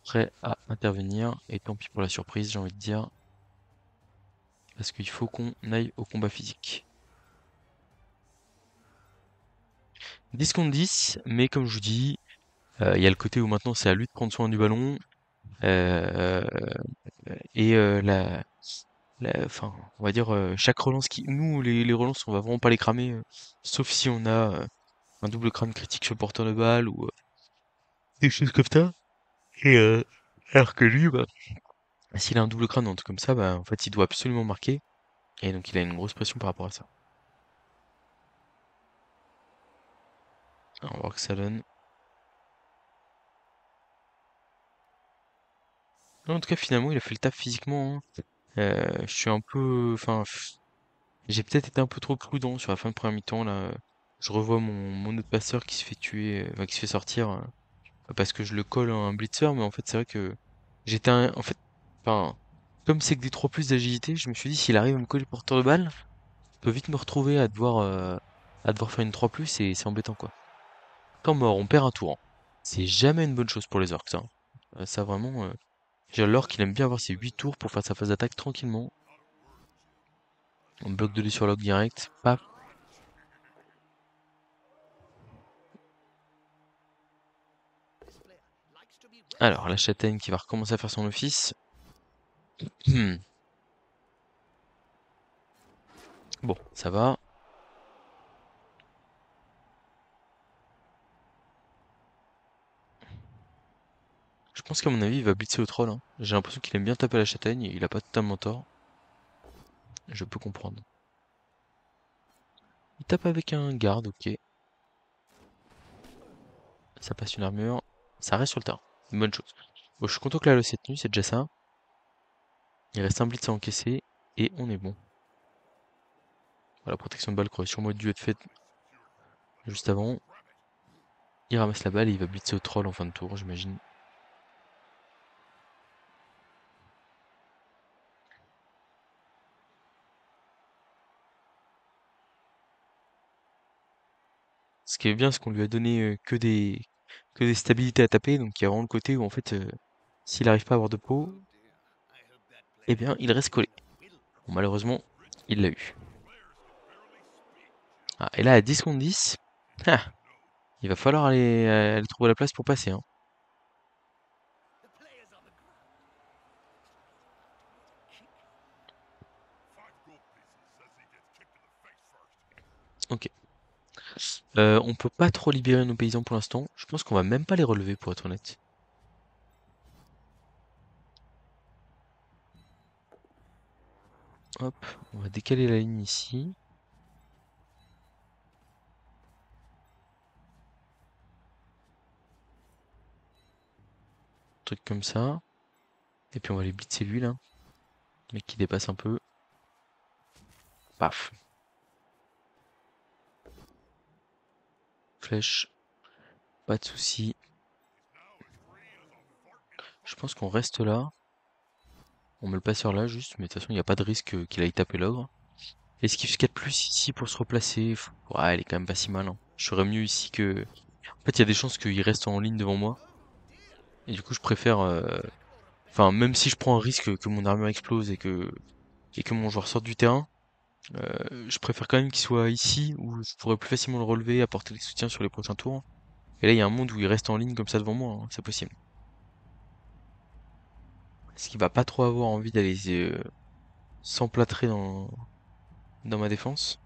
[SPEAKER 1] prêt à intervenir. Et tant pis pour la surprise, j'ai envie de dire. Parce qu'il faut qu'on aille au combat physique. 10 contre 10, mais comme je vous dis, il y a le côté où maintenant c'est à lui de prendre soin du ballon. euh, et enfin, on va dire, chaque relance qui. Nous, les relances, on va vraiment pas les cramer. Sauf si on a un double crâne critique sur le porteur de balle ou des choses comme ça. Et alors que lui, bah, s'il a un double crâne ou un truc comme ça, bah, en fait, il doit absolument marquer. Et donc, il a une grosse pression par rapport à ça. Alors, on va voir que ça donne. En tout cas, finalement, il a fait le taf physiquement, hein. Je suis un peu. Enfin, j'ai peut-être été un peu trop prudent sur la fin de première mi-temps, là. Je revois mon autre passeur qui se fait tuer, enfin, qui se fait sortir, parce que je le colle à un blitzer, mais en fait, c'est vrai que en fait, enfin, comme c'est que des 3 plus d'agilité, je me suis dit, s'il arrive à me coller le porteur de balle, je peux vite me retrouver à devoir faire une 3 plus et c'est embêtant, quoi. Temps mort, on perd un tour, hein. C'est jamais une bonne chose pour les orcs, ça, hein. Ça, vraiment, j'ai l'orc qu'il aime bien avoir ses 8 tours pour faire sa phase d'attaque tranquillement. On bloque de lui sur log direct, paf. Alors, la châtaigne qui va recommencer à faire son office. Hmm. Bon, ça va. Je pense qu'à mon avis, il va blitzer au troll, hein. J'ai l'impression qu'il aime bien taper la châtaigne et il a pas totalement tort. Je peux comprendre. Il tape avec un garde, ok. Ça passe une armure. Ça reste sur le terrain. Une bonne chose. Bon, je suis content que la losse est tenue, c'est déjà ça. Il reste un blitz à encaisser et on est bon. Voilà, protection de balle qui aurait sûrement dû être faite juste avant. Il ramasse la balle et il va blitzer au troll en fin de tour, j'imagine. Ce qui est bien, c'est qu'on lui a donné que des stabilités à taper, donc il y a vraiment le côté où en fait, s'il n'arrive pas à avoir de peau, eh bien, il reste collé. Bon, malheureusement, il l'a eu. Ah, et là, à 10 contre 10, ah, il va falloir aller trouver la place pour passer, hein. Ok. On peut pas trop libérer nos paysans pour l'instant. Je pense qu'on va même pas les relever, pour être honnête. Hop, on va décaler la ligne ici. Truc comme ça. Et puis on va les blitzer lui, là. Le mec qui dépasse un peu. Paf. Flèche. Pas de souci. Je pense qu'on reste là. On met le passeur là juste, mais de toute façon il n'y a pas de risque qu'il aille taper l'ogre. Est-ce qu'il y a de plus ici pour se replacer? Ouais, elle est quand même pas si mal, hein. Je serais mieux ici que... En fait, il y a des chances qu'il reste en ligne devant moi. Et du coup, je préfère... Enfin, même si je prends un risque que mon armure explose et que mon joueur sorte du terrain, je préfère quand même qu'il soit ici, où je pourrais plus facilement le relever, apporter des soutiens sur les prochains tours. Et là, il y a un monde où il reste en ligne comme ça devant moi, hein, c'est possible. Est-ce qu'il va pas trop avoir envie d'aller s'emplâtrer dans ma défense?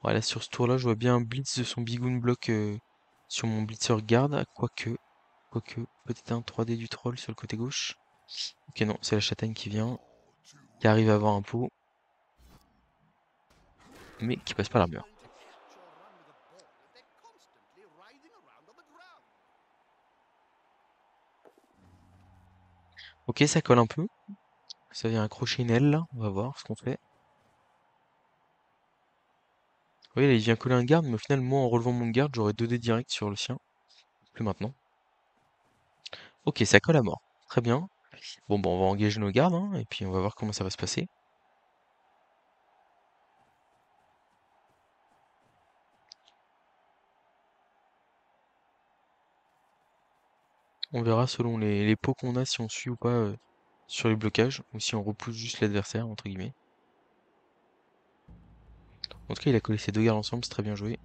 [SPEAKER 1] Voilà, sur ce tour-là, je vois bien un blitz de son bigoon block sur mon blitzer garde, quoique, peut-être un 3D du troll sur le côté gauche. Ok, non, c'est la châtaigne qui vient, qui arrive à avoir un pot, mais qui passe pas l'armure. Ok, ça colle un peu, ça vient accrocher une aile là, on va voir ce qu'on fait. Oui, là, il vient coller un garde, mais au final, moi, en relevant mon garde, j'aurais 2 dés direct sur le sien. Plus maintenant. Ok, ça colle à mort. Très bien. Bon, on va engager nos gardes, hein, et puis on va voir comment ça va se passer. On verra selon les pots qu'on a si on suit ou pas sur les blocages, ou si on repousse juste l'adversaire, entre guillemets. En tout cas, il a collé ses 2 gardes ensemble, c'est très bien joué.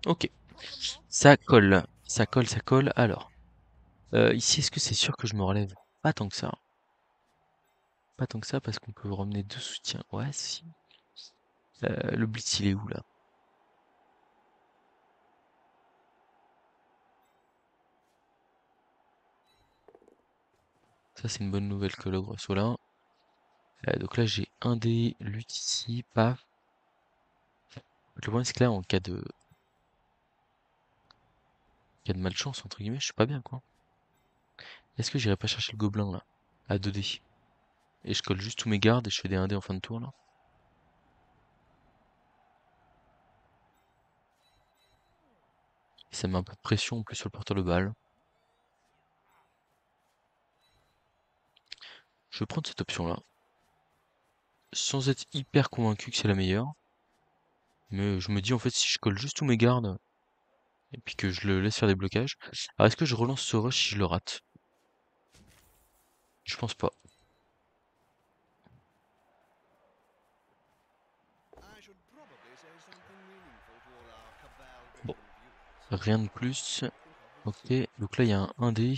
[SPEAKER 1] Ok, ça colle, ça colle, ça colle. Alors, ici, est-ce que c'est sûr que je me relève? Pas tant que ça. Pas tant que ça, parce qu'on peut ramener 2 soutiens. Ouais, si. Le blitz, il est où, là? Ça, c'est une bonne nouvelle que l'ogre soit là. Donc là, j'ai un dé, lutte ici, paf. Le problème, c'est que là, en cas de malchance, entre guillemets, je suis pas bien, quoi. Est-ce que j'irai pas chercher le gobelin, là, à 2 dés? Et je colle juste tous mes gardes et je fais des 1 dé en fin de tour, là. Et ça met un peu de pression en plus sur le porteur de balle. Je vais prendre cette option-là. Sans être hyper convaincu que c'est la meilleure. Mais je me dis, en fait, si je colle juste tous mes gardes et puis que je le laisse faire des blocages. Alors, est-ce que je relance ce rush si je le rate? Je pense pas. Bon, rien de plus. Ok, donc là, il y a un 1 dé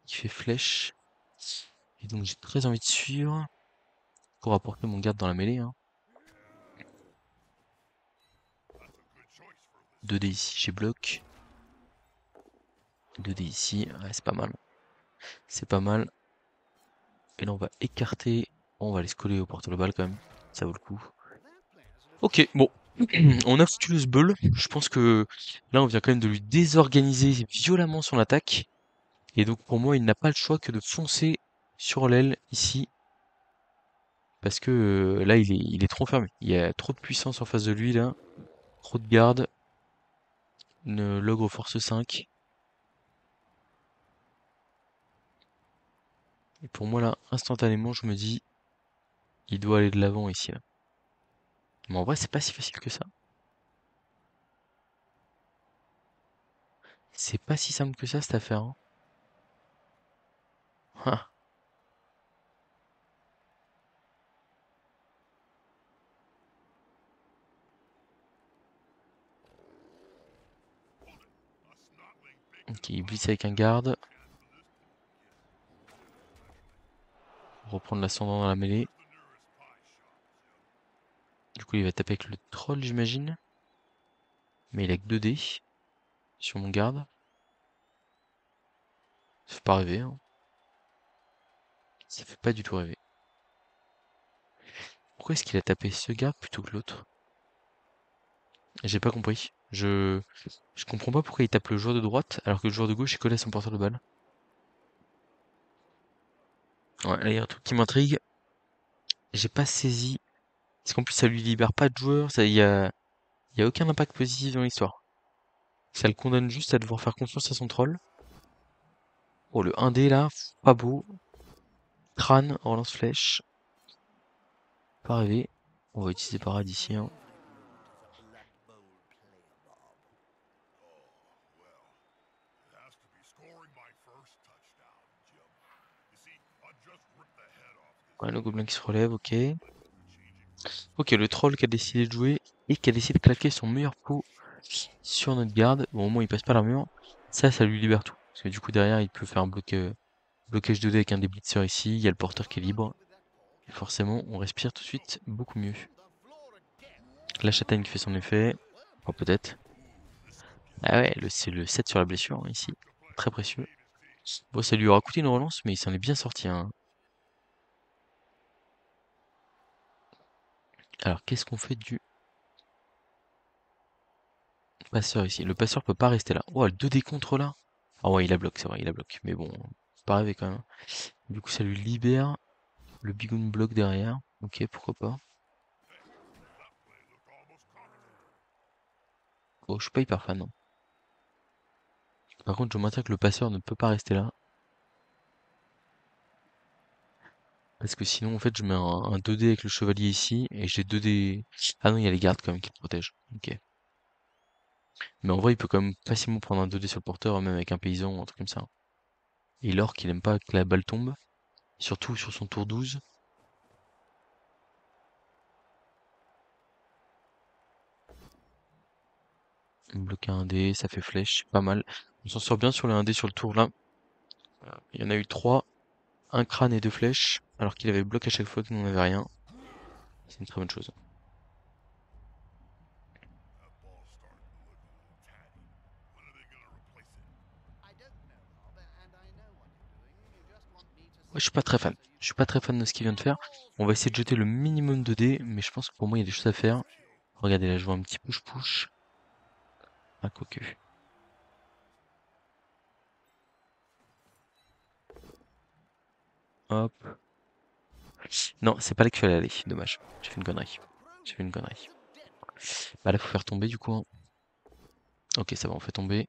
[SPEAKER 1] qui fait flèche. Et donc, j'ai très envie de suivre pour apporter mon garde dans la mêlée, hein. 2 dés ici, j'ai bloc. 2 dés ici, ouais, c'est pas mal. C'est pas mal. Et là, on va écarter. Bon, on va aller se coller au porte-le-balle quand même. Ça vaut le coup. Ok, bon. On a foutu le sbeul. Je pense que là, on vient quand même de lui désorganiser violemment son attaque. Et donc pour moi, il n'a pas le choix que de foncer sur l'aile ici. Parce que là, il est trop fermé. Il y a trop de puissance en face de lui là. Trop de garde. Une l'ogre force 5. Et pour moi là, instantanément, je me dis, il doit aller de l'avant ici là. Mais en vrai, c'est pas si facile que ça. C'est pas si simple que ça cette affaire, hein. Ah. Ok, il blitz avec un garde. Reprendre l'ascendant dans la mêlée. Du coup, il va taper avec le troll, j'imagine. Mais il a que 2 dés sur mon garde. Ça fait pas rêver, hein. Ça fait pas du tout rêver. Pourquoi est-ce qu'il a tapé ce garde plutôt que l'autre? J'ai pas compris. Je comprends pas pourquoi il tape le joueur de droite alors que le joueur de gauche est collé à son porteur de balle. Ouais, là, il y a un truc qui m'intrigue. J'ai pas saisi. Parce qu'en plus, ça lui libère pas de joueurs. Il y a aucun impact positif dans l'histoire. Ça le condamne juste à devoir faire confiance à son troll. Oh, le 1D là, pas beau. Crâne, relance flèche. Pas rêvé. On va utiliser parade ici, hein. Ouais, le gobelin qui se relève, ok. Ok, le troll qui a décidé de jouer et qui a décidé de claquer son meilleur pot sur notre garde. Bon, au moins il passe pas l'armure. Ça lui libère tout. Parce que du coup derrière il peut faire un blocage 2D avec un des blitzers ici. Il y a le porteur qui est libre. Et forcément on respire tout de suite beaucoup mieux. La châtaigne qui fait son effet. Enfin, peut-être. Ah ouais, c'est le 7 sur la blessure hein, ici. Très précieux. Bon, ça lui aura coûté une relance, mais il s'en est bien sorti, hein. Alors qu'est-ce qu'on fait du passeur ici? Le passeur peut pas rester là. Oh, le 2D contre là. Ah ouais, il a bloqué, c'est vrai, il a bloqué. Mais bon, c'est pas rêvé quand même. Du coup, ça lui libère le bigoon bloc derrière. Ok, pourquoi pas. Oh, je suis pas hyper fan, non. Par contre, je maintiens que le passeur ne peut pas rester là. Parce que sinon, en fait, je mets un 2D avec le chevalier ici. Et j'ai 2D... Ah non, il y a les gardes quand même qui le protègent. Ok. Mais en vrai, il peut quand même facilement prendre un 2D sur le porteur, même avec un paysan ou un truc comme ça. Et l'orc, il aime pas que la balle tombe. Surtout sur son tour 12. Bloquer un dé, ça fait flèche, pas mal. On s'en sort bien sur le 1 dé sur le tour là. Il y en a eu 3, un crâne et 2 flèches, alors qu'il avait bloqué à chaque fois que nous on avait rien. C'est une très bonne chose. Ouais, je suis pas très fan. Je suis pas très fan de ce qu'il vient de faire. On va essayer de jeter le minimum de dés, mais je pense que pour moi il y a des choses à faire. Regardez là, je vois un petit push-push. Ah, quoique. Hop. Non, c'est pas là qu'il fallait aller. Dommage. J'ai fait une connerie. J'ai fait une connerie. Bah là, faut faire tomber du coup, hein. Ok, ça va, on fait tomber.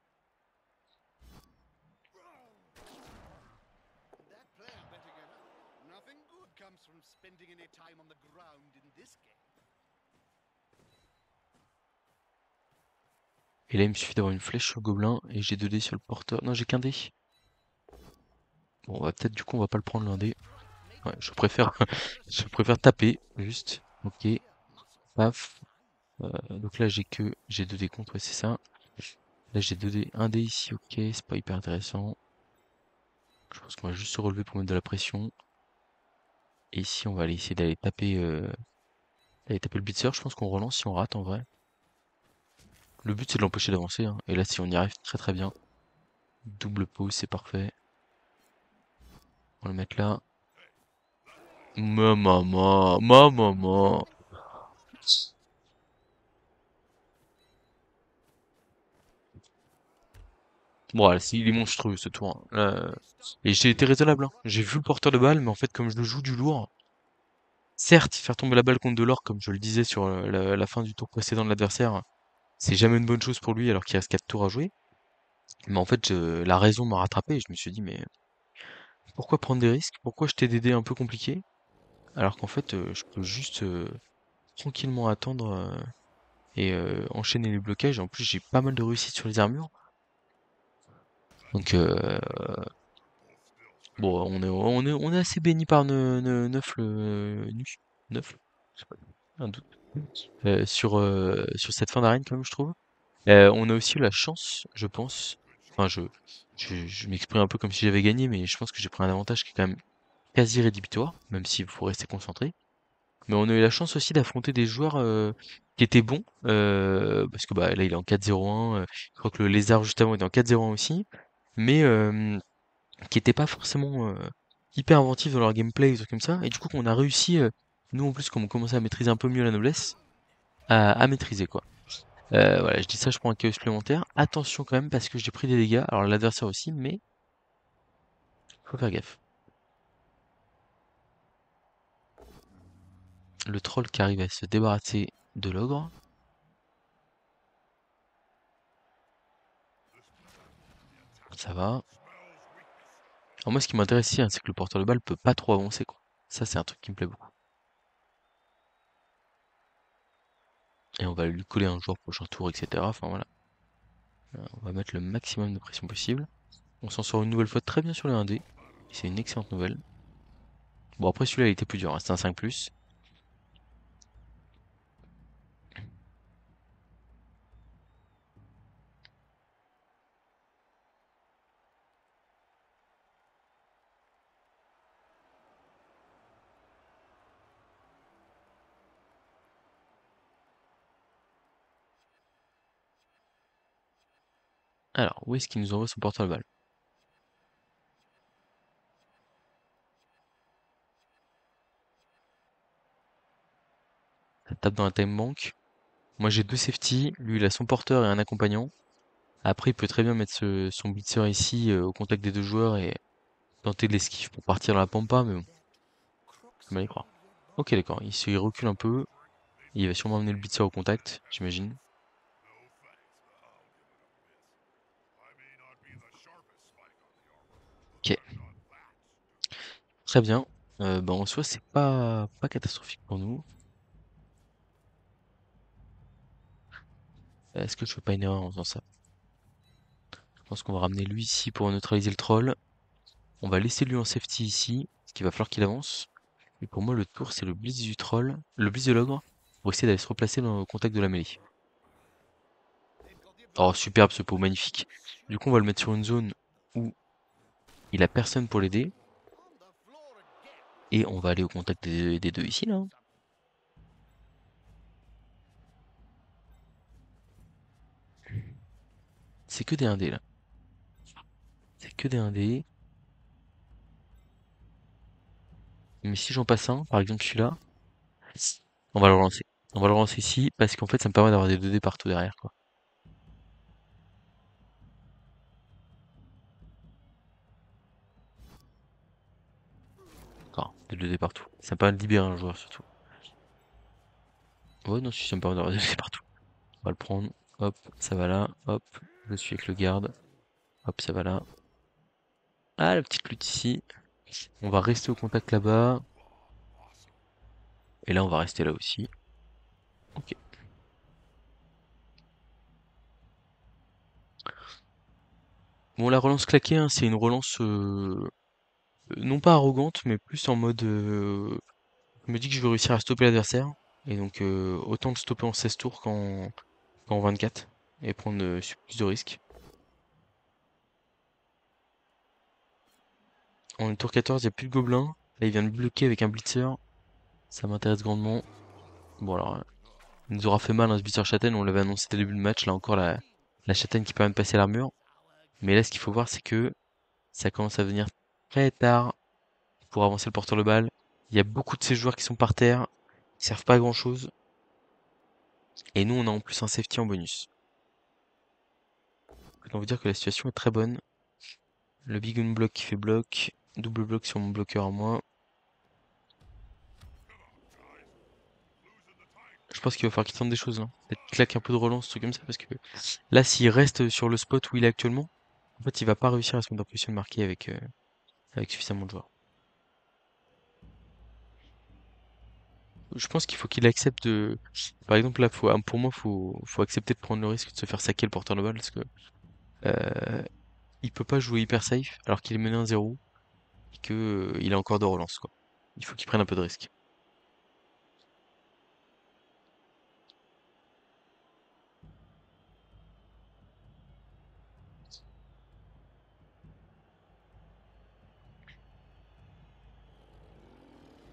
[SPEAKER 1] Et là, il me suffit d'avoir une flèche sur le gobelin et j'ai 2 dés sur le porteur. Non, j'ai qu'un dé. Bon, on va peut-être du coup, on va pas le prendre l'un dé. Ouais, je préfère, je préfère taper, juste. Ok, paf. Donc là, j'ai 2 dés contre, ouais, c'est ça. Là, j'ai 2 dés, un dé ici, ok, c'est pas hyper intéressant. Je pense qu'on va juste se relever pour mettre de la pression. Et ici, on va aller essayer d'aller taper le blitzer. Je pense qu'on relance si on rate en vrai. Le but, c'est de l'empêcher d'avancer, hein. Et là, si on y arrive très très bien. Double pause, c'est parfait. On va le mettre là. Ma maman, ma maman. Bon, là, il est monstrueux ce tour, hein. Là, et j'ai été raisonnable, hein. J'ai vu le porteur de balle, mais en fait, comme je le joue du lourd, certes, faire tomber la balle contre de l'or, comme je le disais sur la fin du tour précédent de l'adversaire, c'est jamais une bonne chose pour lui alors qu'il reste 4 tours à jouer. Mais en fait, la raison m'a rattrapé et je me suis dit, mais pourquoi prendre des risques? Pourquoi jeter des dés un peu compliqués? Alors qu'en fait, je peux juste tranquillement attendre et enchaîner les blocages. En plus, j'ai pas mal de réussite sur les armures. Donc, bon, on est assez béni par neuf le nu. Neuf? Je sais pas, un doute. Sur cette fin d'arène, quand même, je trouve. On a aussi eu la chance, je pense. Enfin, je m'exprime un peu comme si j'avais gagné, mais je pense que j'ai pris un avantage qui est quand même quasi rédhibitoire, même s'il faut rester concentré. Mais on a eu la chance aussi d'affronter des joueurs qui étaient bons, parce que bah là il est en 4-0-1, je crois que le Lézard juste avant était en 4-0-1 aussi, mais qui étaient pas forcément hyper inventifs dans leur gameplay, des trucs comme ça. Et du coup qu'on a réussi, nous en plus comme on commençait à maîtriser un peu mieux la noblesse, à maîtriser quoi. Voilà, je dis ça, je prends un chaos supplémentaire. Attention quand même parce que j'ai pris des dégâts, alors l'adversaire aussi, mais faut faire gaffe. Le troll qui arrive à se débarrasser de l'ogre. Ça va. Alors moi, ce qui m'intéresse ici, hein, c'est que le porteur de balle peut pas trop avancer, quoi. Ça, c'est un truc qui me plaît beaucoup. Et on va lui coller un joueur prochain tour, etc. Enfin voilà. On va mettre le maximum de pression possible. On s'en sort une nouvelle fois très bien sur le 1D. C'est une excellente nouvelle. Bon, après celui-là, il était plus dur, hein, c'était un 5+. Alors, où est-ce qu'il nous envoie son porteur de balle? Ça tape dans la time bank. Moi, j'ai deux safety. Lui, il a son porteur et un accompagnant. Après, il peut très bien mettre son blitzer ici, au contact des deux joueurs et tenter de l'esquive pour partir dans la pampa, mais bon, faut mal y croire. Ok, d'accord. Il recule un peu. Il va sûrement amener le blitzer au contact, j'imagine. Ok, très bien. Bah, en soi, c'est pas catastrophique pour nous. Est-ce que je fais pas une erreur en faisant ça? Je pense qu'on va ramener lui ici pour neutraliser le troll. On va laisser lui en safety ici, parce qu'il va falloir qu'il avance. Et pour moi, le tour, c'est le blitz du troll, le blitz de l'ogre, pour essayer d'aller se replacer dans le contact de la mêlée. Oh, superbe ce pot, magnifique. Du coup, on va le mettre sur une zone où il a personne pour l'aider. Et on va aller au contact des deux ici, là. C'est que des 1D, là. C'est que des 1D. Mais si j'en passe un, par exemple celui-là, on va le relancer. On va le relancer ici, parce qu'en fait, ça me permet d'avoir des 2D partout derrière, quoi. Enfin, des 2D partout. Ça me permet de libérer un joueur, surtout. Ouais, non, si ça me permet d'avoir des 2D partout. On va le prendre. Hop, ça va là. Hop, je suis avec le garde. Hop, ça va là. Ah, la petite lutte ici. On va rester au contact là-bas. Et là, on va rester là aussi. Ok. Bon, la relance claquée, hein, c'est une relance non pas arrogante, mais plus en mode je me dis que je vais réussir à stopper l'adversaire. Et donc autant le stopper en 16 tours qu'en 24. Et prendre plus de risques. En tour 14, il n'y a plus de gobelins. Là, il vient de bloquer avec un blitzer. Ça m'intéresse grandement. Bon, alors, il nous aura fait mal, hein, ce blitzer châtaigne. On l'avait annoncé dès le début de match. Là encore, la châtaigne qui permet de passer l'armure. Mais là, ce qu'il faut voir, c'est que ça commence à venir très tard pour avancer le porteur de balle. Il y a beaucoup de ces joueurs qui sont par terre, qui servent pas à grand chose. Et nous, on a en plus un safety en bonus. Autant vous dire que la situation est très bonne. Le Big Un block qui fait bloc. Double bloc sur mon bloqueur à moi. Je pense qu'il va falloir qu'il tente des choses là. Peut-être qu'il claque un peu de relance, truc comme ça, parce que là, s'il reste sur le spot où il est actuellement, en fait, il va pas réussir à se mettre en position de marquer avec suffisamment de joueurs. Je pense qu'il faut qu'il accepte de. Par exemple, là, pour moi, faut accepter de prendre le risque de se faire saquer le porteur de balle, parce que euh, il peut pas jouer hyper safe alors qu'il est mené 1-0 et que il a encore de relance, quoi. Il faut qu'il prenne un peu de risque.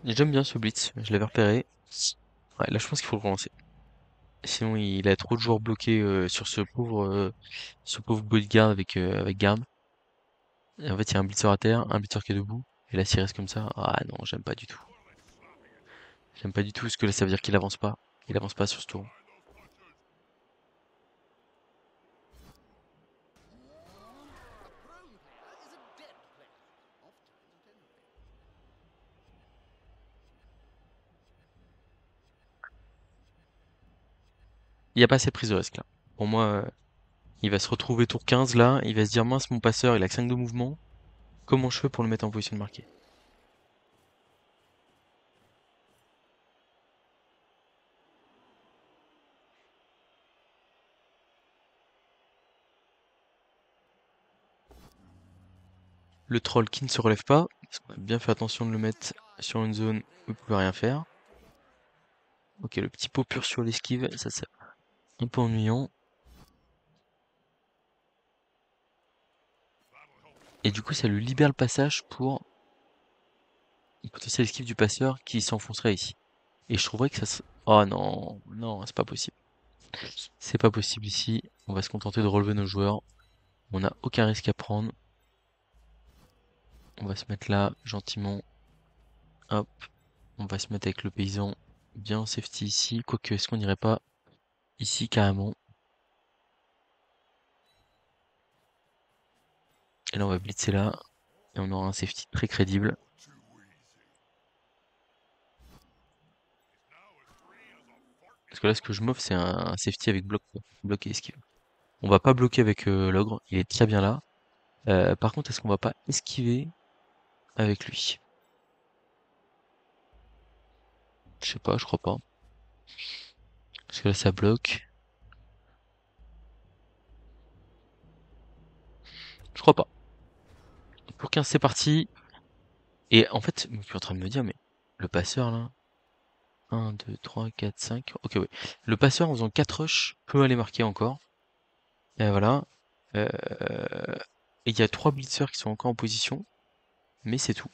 [SPEAKER 1] J'aime bien ce blitz, je l'avais repéré. Ouais, là, je pense qu'il faut le relancer. Sinon, il a trop de joueurs bloqués sur ce pauvre bodyguard avec garde. Et en fait, il y a un blitzer à terre, un blitzer qui est debout. Et là, s'il reste comme ça, ah non, j'aime pas du tout. J'aime pas du tout, parce que là, ça veut dire qu'il avance pas. Il avance pas sur ce tour. Il y a pas assez de prise de risque là. Pour moi, il va se retrouver tour 15 là, il va se dire mince, mon passeur, il a que 5 de mouvement. Comment je fais pour le mettre en position de marquer? Le troll qui ne se relève pas, parce qu'on a bien fait attention de le mettre sur une zone où il pouvait rien faire. Ok, le petit pot pur sur l'esquive, ça c'est un peu ennuyant. Et du coup, ça lui libère le passage pour une potentielle esquive du passeur qui s'enfoncerait ici. Et je trouverais que ça se... Oh non, non, c'est pas possible. C'est pas possible ici. On va se contenter de relever nos joueurs. On n'a aucun risque à prendre. On va se mettre là, gentiment. Hop, on va se mettre avec le paysan bien en safety ici. Quoique, est-ce qu'on n'irait pas ici carrément? Et là, on va blitzer là. Et on aura un safety très crédible. Parce que là, ce que je m'offre, c'est un safety avec bloc, quoi. Bloc et esquive. On va pas bloquer avec l'ogre. Il est très bien là. Par contre, est-ce qu'on va pas esquiver avec lui? Je sais pas, je crois pas. Parce que là, ça bloque. Je crois pas. Pour 15, c'est parti. Et en fait, je suis en train de me dire, mais le passeur là, 1, 2, 3, 4, 5. Ok, oui. Le passeur en faisant 4 rushs peut aller marquer encore. Et voilà. Euh, et il y a 3 blitzers qui sont encore en position. Mais c'est tout.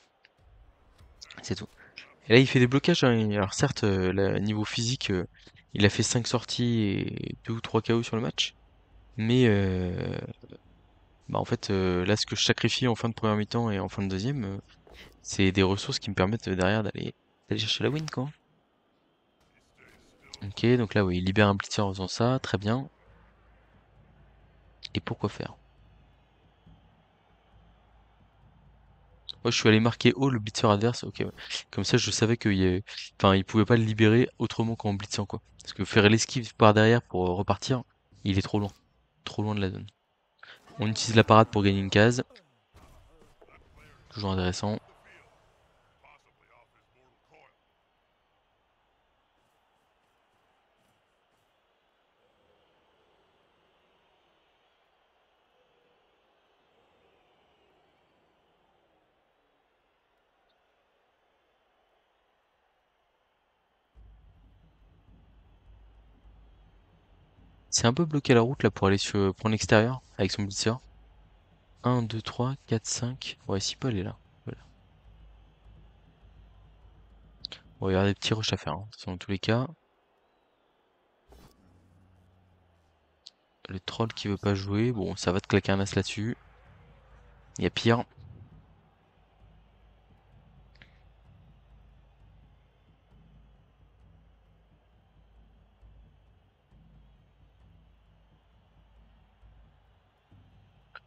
[SPEAKER 1] C'est tout. Et là, il fait des blocages, hein. Alors certes, là, niveau physique, il a fait 5 sorties et 2 ou 3 KO sur le match. Mais bah, en fait, là, ce que je sacrifie en fin de première mi-temps et en fin de deuxième, c'est des ressources qui me permettent derrière d'aller chercher la win, quoi. Ok, donc là, oui, il libère un blitzer en faisant ça, très bien. Et pourquoi faire? Moi, je suis allé marquer haut le blitzer adverse, ok, ouais. Comme ça, je savais enfin, il pouvait pas le libérer autrement qu'en blitzant, quoi. Parce que faire l'esquive par derrière pour repartir, il est trop loin. Trop loin de la zone. On utilise la parade pour gagner une case. Toujours intéressant. C'est un peu bloqué la route là pour aller prendre l'extérieur avec son blitzer. 1, 2, 3, 4, 5. Ouais, si peut aller là. Voilà. Bon, il y aura des petits rushs à faire, hein. De toute façon, dans tous les cas. Le troll qui veut pas jouer. Bon, ça va te claquer un as là-dessus. Il y a pire.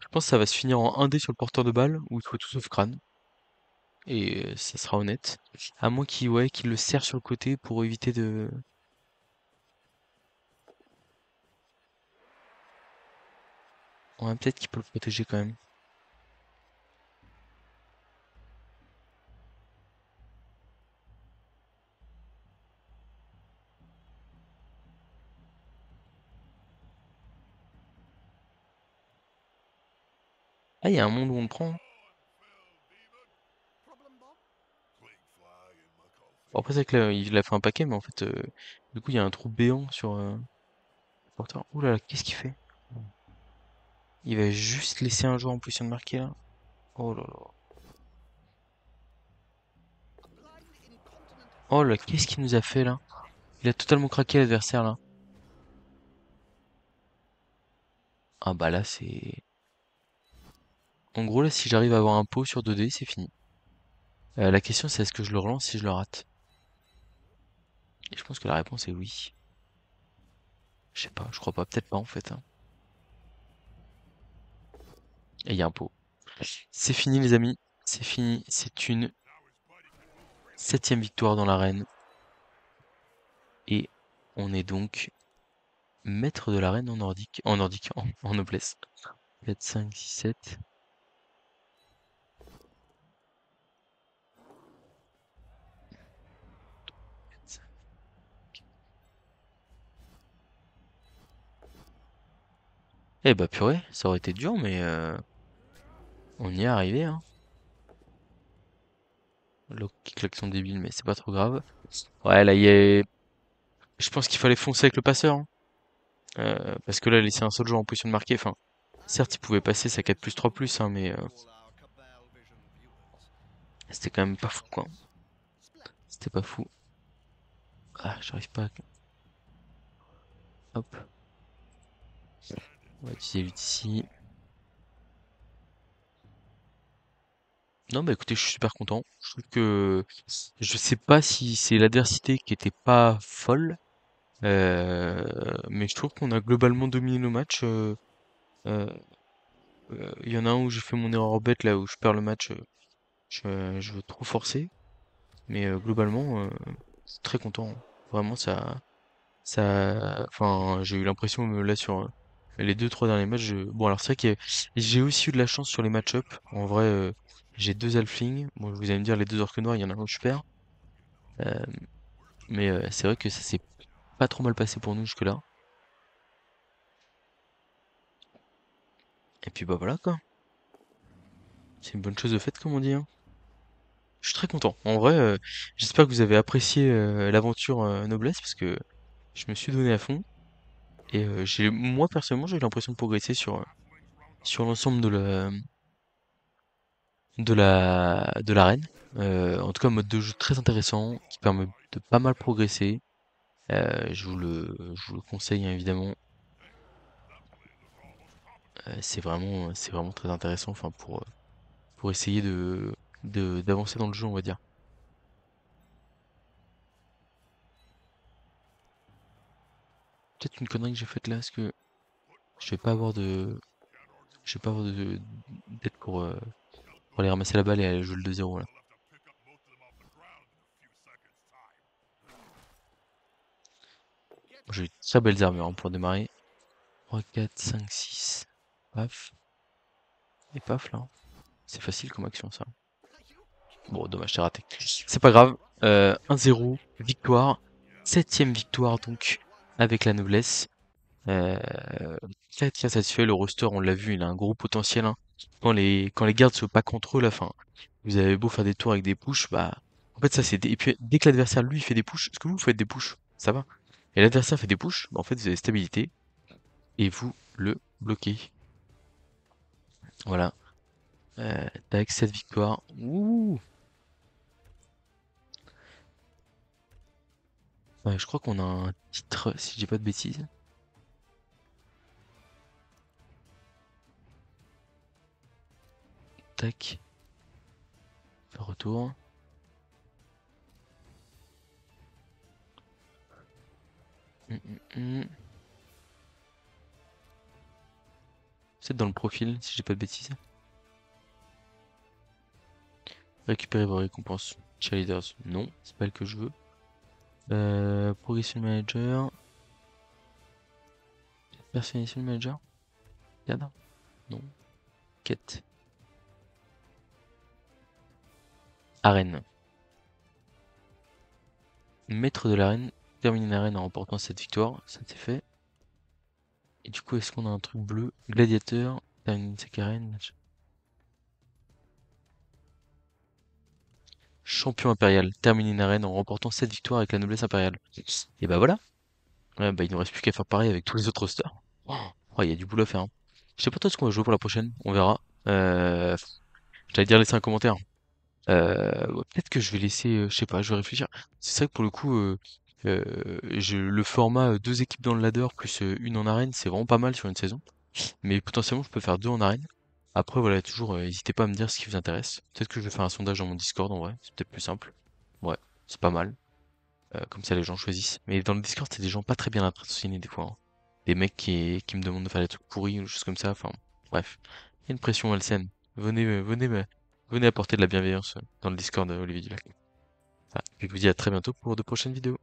[SPEAKER 1] Je pense que ça va se finir en 1D sur le porteur de balle, où il faut tout sauf crâne. Et ça sera honnête. À moins qu'il ouais, qu'il le serre sur le côté pour éviter de... Ouais, peut-être qu'il peut le protéger quand même. Ah, il y a un monde où on le prend, hein. Bon, après, c'est vrai que là, il a fait un paquet, mais en fait, du coup, il y a un trou béant sur le porteur. Ouh là là, qu'est-ce qu'il fait? Il va juste laisser un joueur en position de marquer là. Oh là là. Oh là, qu'est-ce qu'il nous a fait là? Il a totalement craqué l'adversaire là. Ah bah là, c'est... En gros, là, si j'arrive à avoir un pot sur 2D, c'est fini. La question, c'est est-ce que je le relance si je le rate? Et je pense que la réponse est oui. Je sais pas, je crois pas, peut-être pas en fait, hein. Et il y a un pot. C'est fini les amis, c'est fini, c'est une septième victoire dans l'arène. Et on est donc maître de l'arène en nordique, en noblesse. 4, 5, 6, 7. Eh bah purée, ça aurait été dur, mais on y est arrivé, hein. L'autre qui claque son débile, mais c'est pas trop grave. Ouais, là, il y a... Je pense qu'il fallait foncer avec le passeur, hein. Parce que là, laisser un seul joueur en position de marquer, enfin, certes, il pouvait passer sa 4 plus 3 plus, hein, mais c'était quand même pas fou, quoi. C'était pas fou. Ah, j'arrive pas à... Hop, on va utiliser l'outil ici. Non, bah écoutez, je suis super content. Je trouve que... Je sais pas si c'est l'adversité qui était pas folle, mais je trouve qu'on a globalement dominé nos matchs. Euh, Il y en a un où j'ai fait mon erreur bête, là où je perds le match. Je veux trop forcer. Mais globalement, je suis très content, hein. Vraiment, enfin, j'ai eu l'impression là sur les deux trois derniers matchs. Bon, alors c'est vrai que j'ai aussi eu de la chance sur les match-up. En vrai, j'ai deux Halflings. Bon, vous allez me dire les deux orques noirs, il y en a un où je perds. Euh, mais c'est vrai que ça s'est pas trop mal passé pour nous jusque-là. Et puis bah voilà quoi. C'est une bonne chose de faite, comme on dit, hein. Je suis très content. En vrai, j'espère que vous avez apprécié l'aventure Noblesse parce que je me suis donné à fond. Et moi personnellement, j'ai eu l'impression de progresser sur l'ensemble de l'arène. En tout cas, un mode de jeu très intéressant qui permet de pas mal progresser. Je vous le conseille hein, évidemment. C'est vraiment très intéressant. Enfin, pour essayer d'avancer dans le jeu, on va dire. Peut-être une connerie que j'ai faite là, parce que je vais pas avoir de, je vais pas avoir d'aide pour aller ramasser la balle et aller jouer le 2-0 là. J'ai eu de très belles armures hein, pour démarrer. 3, 4, 5, 6. Paf. Et paf là. C'est facile comme action ça. Bon, dommage, j'ai raté. C'est pas grave. 1-0, victoire. Septième victoire donc avec la noblesse. Euh, Très satisfait. Le roster, on l'a vu, il a un gros potentiel, hein. Quand les gardes se packent contre eux, là, fin, vous avez beau faire des tours avec des pushs, bah, en fait, ça c'est. Et puis, dès que l'adversaire lui fait des pushs, est-ce que vous faites des pushs? Ça va. Et l'adversaire fait des pushs, bah, en fait, vous avez stabilité et vous le bloquez. Voilà. Tac, cette victoire. Ouh! Ouais, je crois qu'on a un titre, si je dis pas de bêtises. Tac, faire retour. Hum, hum, hum. Peut-être dans le profil, si j'ai pas de bêtises. Récupérer vos récompenses. Cheerleaders, non, c'est pas le que je veux. Progression Manager. Personnalisation Manager. Regarde. Non. Quête. Arène. Maître de l'arène. Termine une arène en remportant cette victoire. Ça c'est fait. Et du coup, est-ce qu'on a un truc bleu? Gladiateur. Termine une sacrée arène. Champion impérial. Termine une arène en remportant cette victoire avec la noblesse impériale. Et bah voilà. Ouais, bah il nous reste plus qu'à faire pareil avec tous les autres rosters. Oh, il y a du boulot à faire, hein. Je sais pas toi ce qu'on va jouer pour la prochaine. On verra. J'allais dire laisser un commentaire. Ouais, peut-être que je vais laisser, je sais pas, je vais réfléchir. C'est vrai que pour le coup, le format 2 équipes dans le ladder plus une en arène, c'est vraiment pas mal sur une saison. Mais potentiellement, je peux faire 2 en arène. Après, voilà, toujours, n'hésitez pas à me dire ce qui vous intéresse. Peut-être que je vais faire un sondage dans mon Discord en vrai, c'est peut-être plus simple. Ouais, c'est pas mal. Comme ça, les gens choisissent. Mais dans le Discord, c'est des gens pas très bien intentionnés des fois, hein. Des mecs qui me demandent de faire des trucs pourris ou des choses comme ça. Enfin, bref. Il y a une pression malsaine. Venez apporter de la bienveillance dans le Discord Olivier Dulac. Voilà. Et je vous dis à très bientôt pour de prochaines vidéos.